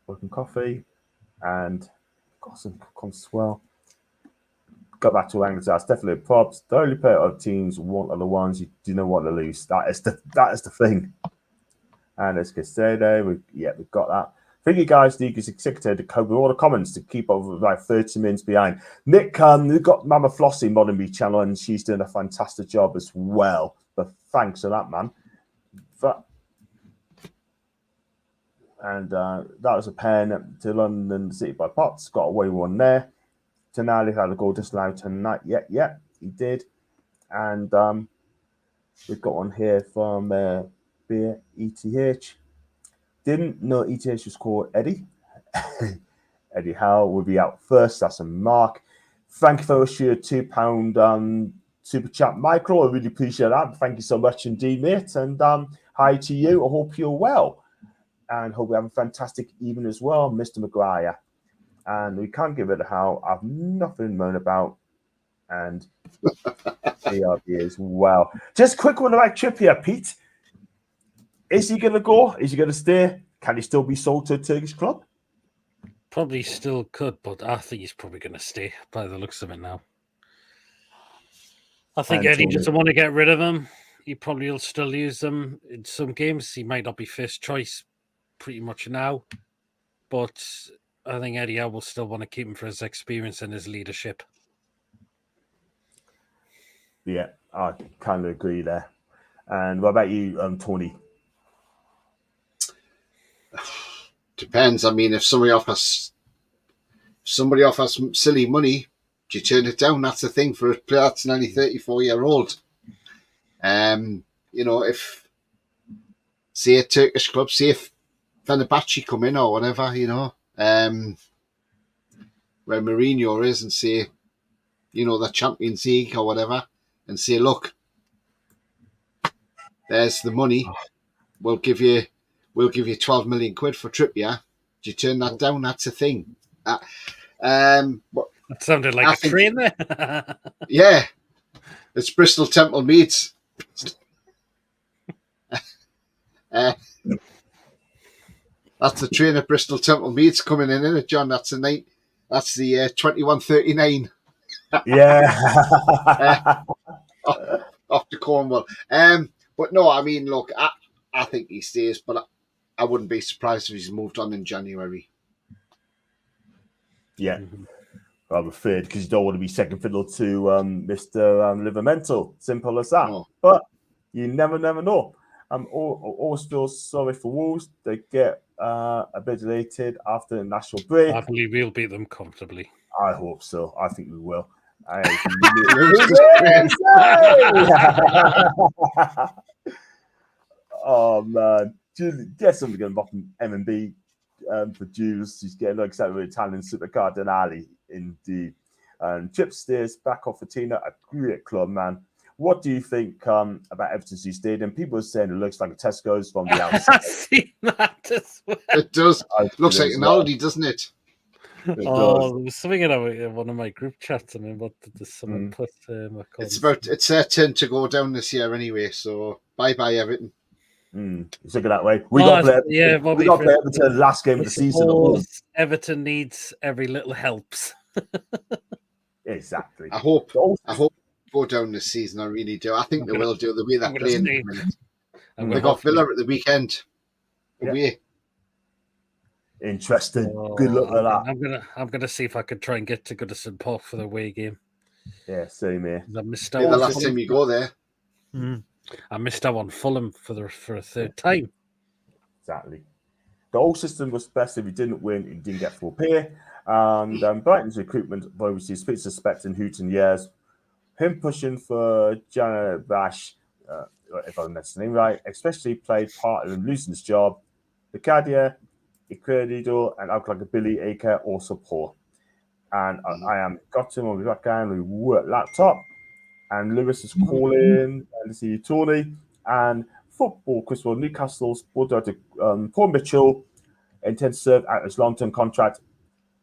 Working Coffee. And got some comments as well. Go back to Angus. That's definitely props. The only player of teams want are the ones you do not want to lose. That is the thing. And let's get started there. We've got that. Thank you guys, the executive, to cope with all the comments to keep up with about 30 minutes behind. Nick, we've got Mama Flossie Modern Me channel, and she's doing a fantastic job as well. But thanks for that, man. And that was a pen to London City by Potts. Got away one there. Tonali had a goal disallowed tonight. Yeah, he did. And we've got one here from Beer ETH. Didn't know ETH was called Eddie. Eddie Howe will be out first. That's a mark. Thank you for your £2 super chat, Michael. I really appreciate that. Thank you so much indeed, mate. And hi to you. I hope you're well. And hope we have a fantastic evening as well, Mr. Maguire. And we can't give it a how. I've nothing to moan about. And ARB as well. Just a quick one about Trippier, Pete. Is he going to go? Is he going to stay? Can he still be sold to a Turkish club? Probably still could, but I think he's probably going to stay by the looks of it now. I think Eddie doesn't want to get rid of him. He probably will still use them in some games. He might not be first choice pretty much now, but I think Eddie will still want to keep him for his experience and his leadership. Yeah, I kind of agree there. And what about you, Tony? Depends. I mean, if somebody offers silly money, do you turn it down? That's the thing for a player that's nearly 34-year-old. If say a Turkish club, say if Fenerbahce come in or whatever, where Mourinho is, and say, the Champions League or whatever, and say, look, there's the money. We'll give you 12 million quid for Trippier. Do you turn that down? That's a thing. That sounded like a train there. Yeah. It's Bristol Temple Meads. That's the train at Bristol Temple Meads coming in, isn't it, John? That's the 2139. Yeah. Off to Cornwall. But no, I mean, look, I think he stays, but I wouldn't be surprised if he's moved on in January. Yeah. I'm afraid because you don't want to be second fiddle to Mr. Livermental. Simple as that. No. But you never know. Always feel sorry for Wolves. They get a bit elated after the national break. I believe we'll beat them comfortably. I hope so. I think we will. Oh man, get something going back from M&B for Jews. He's getting excited with Italian supercar Denali indeed. And Chip stays back off Fatina, a great club, man. What do you think about Everton's new stadium? People are saying it looks like a Tesco's from the outside. I've seen that as well. It does. Looks like an Aldi, doesn't it? There was something in one of my group chats. I mean, what did someone put? It's their turn to go down this year anyway. So bye Everton. It's looking that way. We got to play Everton last game of the season. Everton needs every little helps. Exactly. I hope go down this season. I really do. I think they will do the way they're playing. They got Villa at the weekend. Yeah. Interesting. Good luck with that. I'm gonna see if I could try and get to Goodison Park for the away game. Yeah, same here. I missed out the last time you go there. I missed out on Fulham for a third time. Exactly. The whole system was best if you didn't win, you didn't get full pay. And Brighton's recruitment obviously speaks suspecting Houghton years. Him pushing for Janet Bash, if I'm not the name right, especially played part in losing his job. Vicadia, Icredido, and Alcalá Billy Aker also poor. And I am got him on the back end, we work laptop. And Lewis is calling, and see Tony. And football, Crystal Newcastle's board director Paul Mitchell intends to serve out his long-term contract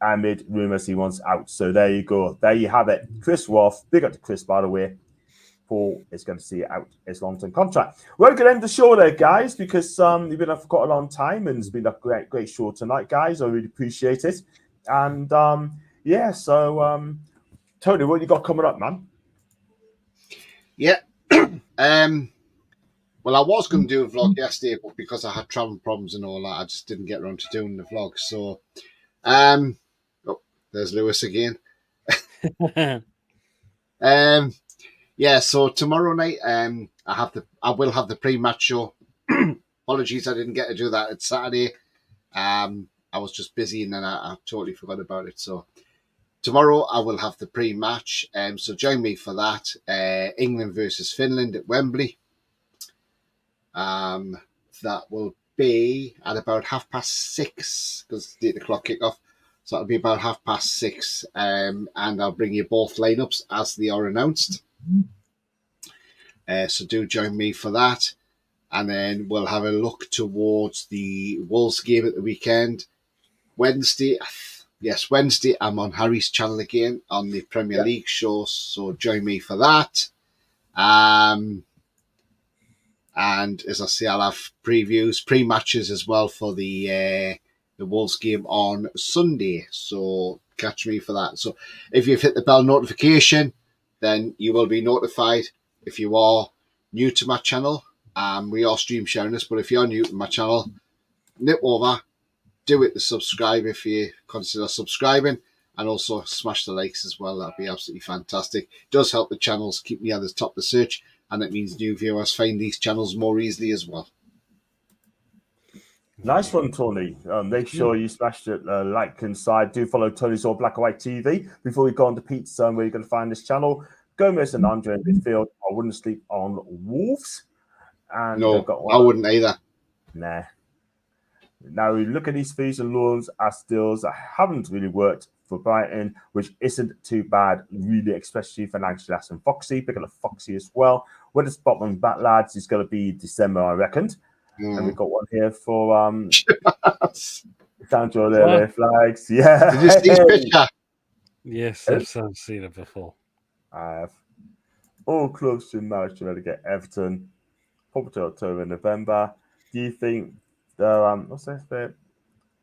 amid rumours he wants out. So there you go. There you have it. Chris Roth, big up to Chris, by the way. Paul is going to see out his long-term contract. We're going to end the show there, guys, because you've been up for quite a long time, and it's been a great show tonight, guys. I really appreciate it. And so Tony, what you got coming up, man? Yeah. Well, I was going to do a vlog yesterday, but because I had travel problems and all that, I just didn't get around to doing the vlog. So, there's Lewis again. So tomorrow night, I will have the pre-match show. Apologies, I didn't get to do that. It's Saturday. I was just busy and then I totally forgot about it. So tomorrow I will have the pre-match. So join me for that. England versus Finland at Wembley. That will be at about 6:30 because it's 8 o'clock kickoff. So it'll be about 6:30. And I'll bring you both lineups as they are announced. So do join me for that. And then we'll have a look towards the Wolves game at the weekend. Wednesday, I'm on Harry's channel again on the Premier League show. So join me for that. And as I say, I'll have previews, pre-matches as well for the Wolves game on Sunday. So catch me for that. So if you've hit the bell notification, then you will be notified. If you are new to my channel, we are stream sharing this, but if you're new to my channel, nip over, do it to subscribe if you consider subscribing, and also smash the likes as well. That'd be absolutely fantastic. It does help the channels keep me at the top of the search, and it means new viewers find these channels more easily as well. Nice one, Tony. Make sure you smash it, like inside. Do follow Tony's All Black and White TV. Before we go on to Pete's, where you're going to find this channel, Gomez and Andre in midfield. I wouldn't sleep on Wolves. And no, I wouldn't either. Nah. Now we look at these fees and loans as deals that haven't really worked for Brighton, which isn't too bad, really, especially financially. That's from Foxy, picking up Foxy as well. Where the spot on back, lads, is going to be December, I reckon. And we've got one here for Sandro Lele Flags. Yeah. Did you see this picture? Yes, I've seen it before. I have. All clubs to manage to relegate Everton. Probably to October and November. Do you think the what's that bit?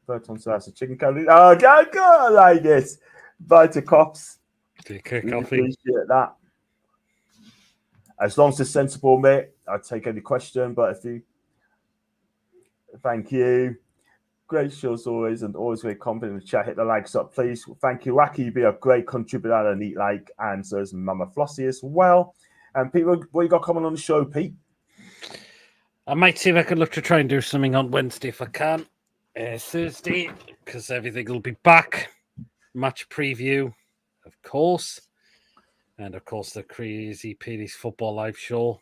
Burton says a chicken curry. Oh, go like this. Vita Cops. Appreciate that. As long as it's sensible, mate, I'll take any question. But if you, thank you. Great show as always, and always very confident in the chat. Hit the likes up, please. Thank you, Wacky. You've been a great contributor and a neat like, and so is Mama Flossie as well. And people, what you got coming on the show, Pete? I might see if I can look to try and do something on Wednesday if I can. Thursday, because everything will be back. Match preview, of course. And of course, the Crazy Petey's Football Live show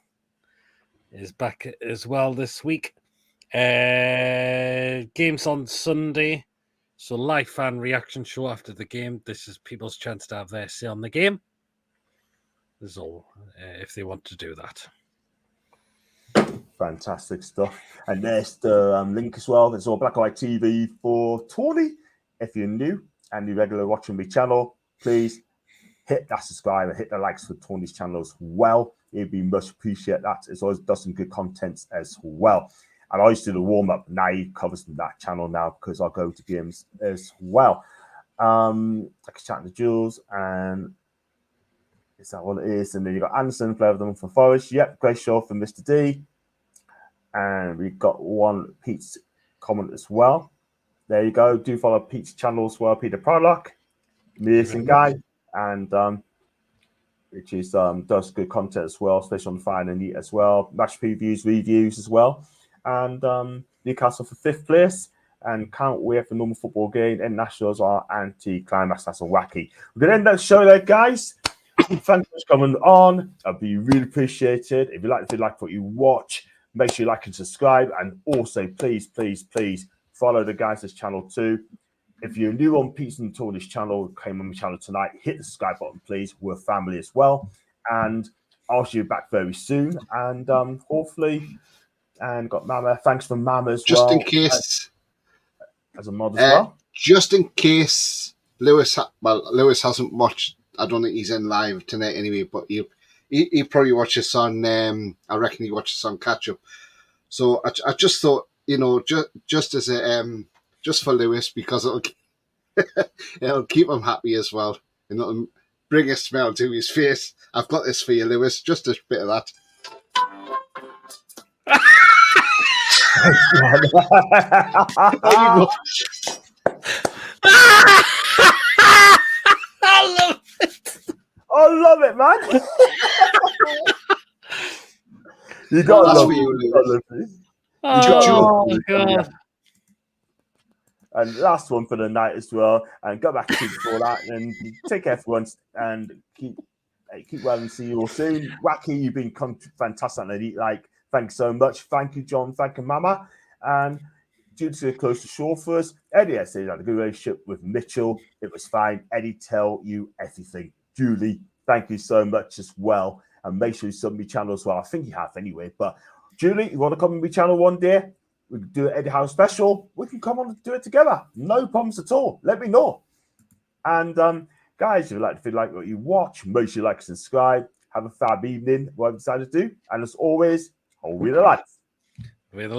is back as well this week. Games on Sunday. So live fan reaction show after the game. This is people's chance to have their say on the game. This is all if they want to do that. Fantastic stuff. And there's the link as well. There's All Black and White TV for Tony. If you're new and you're regular watching my channel, please hit that subscribe and hit the likes for Tony's channel as well. It'd be much appreciate that. It's always does some good content as well. And I used to do the warm-up. Now he covers that channel now because I go to games as well. I can chat to Jules, and is that what it is? And then you got Anderson, Flavor them for Forest. Yep, great show from Mr. D. And we got one Pete's comment as well. There you go. Do follow Pete's channel as well, Peter Proudlock, amazing guy, and which is does good content as well, especially on Fine and Neat as well. Match previews, reviews as well, and Newcastle for 5th place. And can't wait for normal football game. And Nationals are anti-climax. That's a wacky. We're gonna end that show there, guys. Thanks for coming on. I'd be really appreciated if you like what you watch. Make sure you like and subscribe, and also please follow the guys' channel too. If you're new on Pete's and Tony's channel, came on my channel tonight, hit the subscribe button, please. We're family as well, and I'll see you back very soon. And hopefully, and got Mama. Thanks for Mama as well. Just in case, as a mod as well. Just in case Lewis hasn't watched. I don't think he's in live tonight anyway, but he probably watches on. I reckon he watches on catch up. So I just thought, just as a just for Lewis, because it'll keep him happy as well, and it'll bring a smile to his face. I've got this for you, Lewis. Just a bit of that. There you go. I love it, man. You got to love it. Oh, God. And last one for the night as well. And go back to before that. And take care for once. And keep well and see you all soon. Wacky, you've been fantastic. Like, thanks so much. Thank you, John. Thank you, Mama. And due to the close to shore for us, Eddie, I said, had a good relationship with Mitchell. It was fine. Eddie, tell you everything. Julie, thank you so much as well. And make sure you sub me channel as well. I think you have anyway. But Julie, you want to come on my channel one day? We can do an Eddie House special. We can come on and do it together. No problems at all. Let me know. And guys, if you like what you watch, make sure you like and subscribe. Have a fab evening, whatever you decide to do. And as always, hold with the lights. With the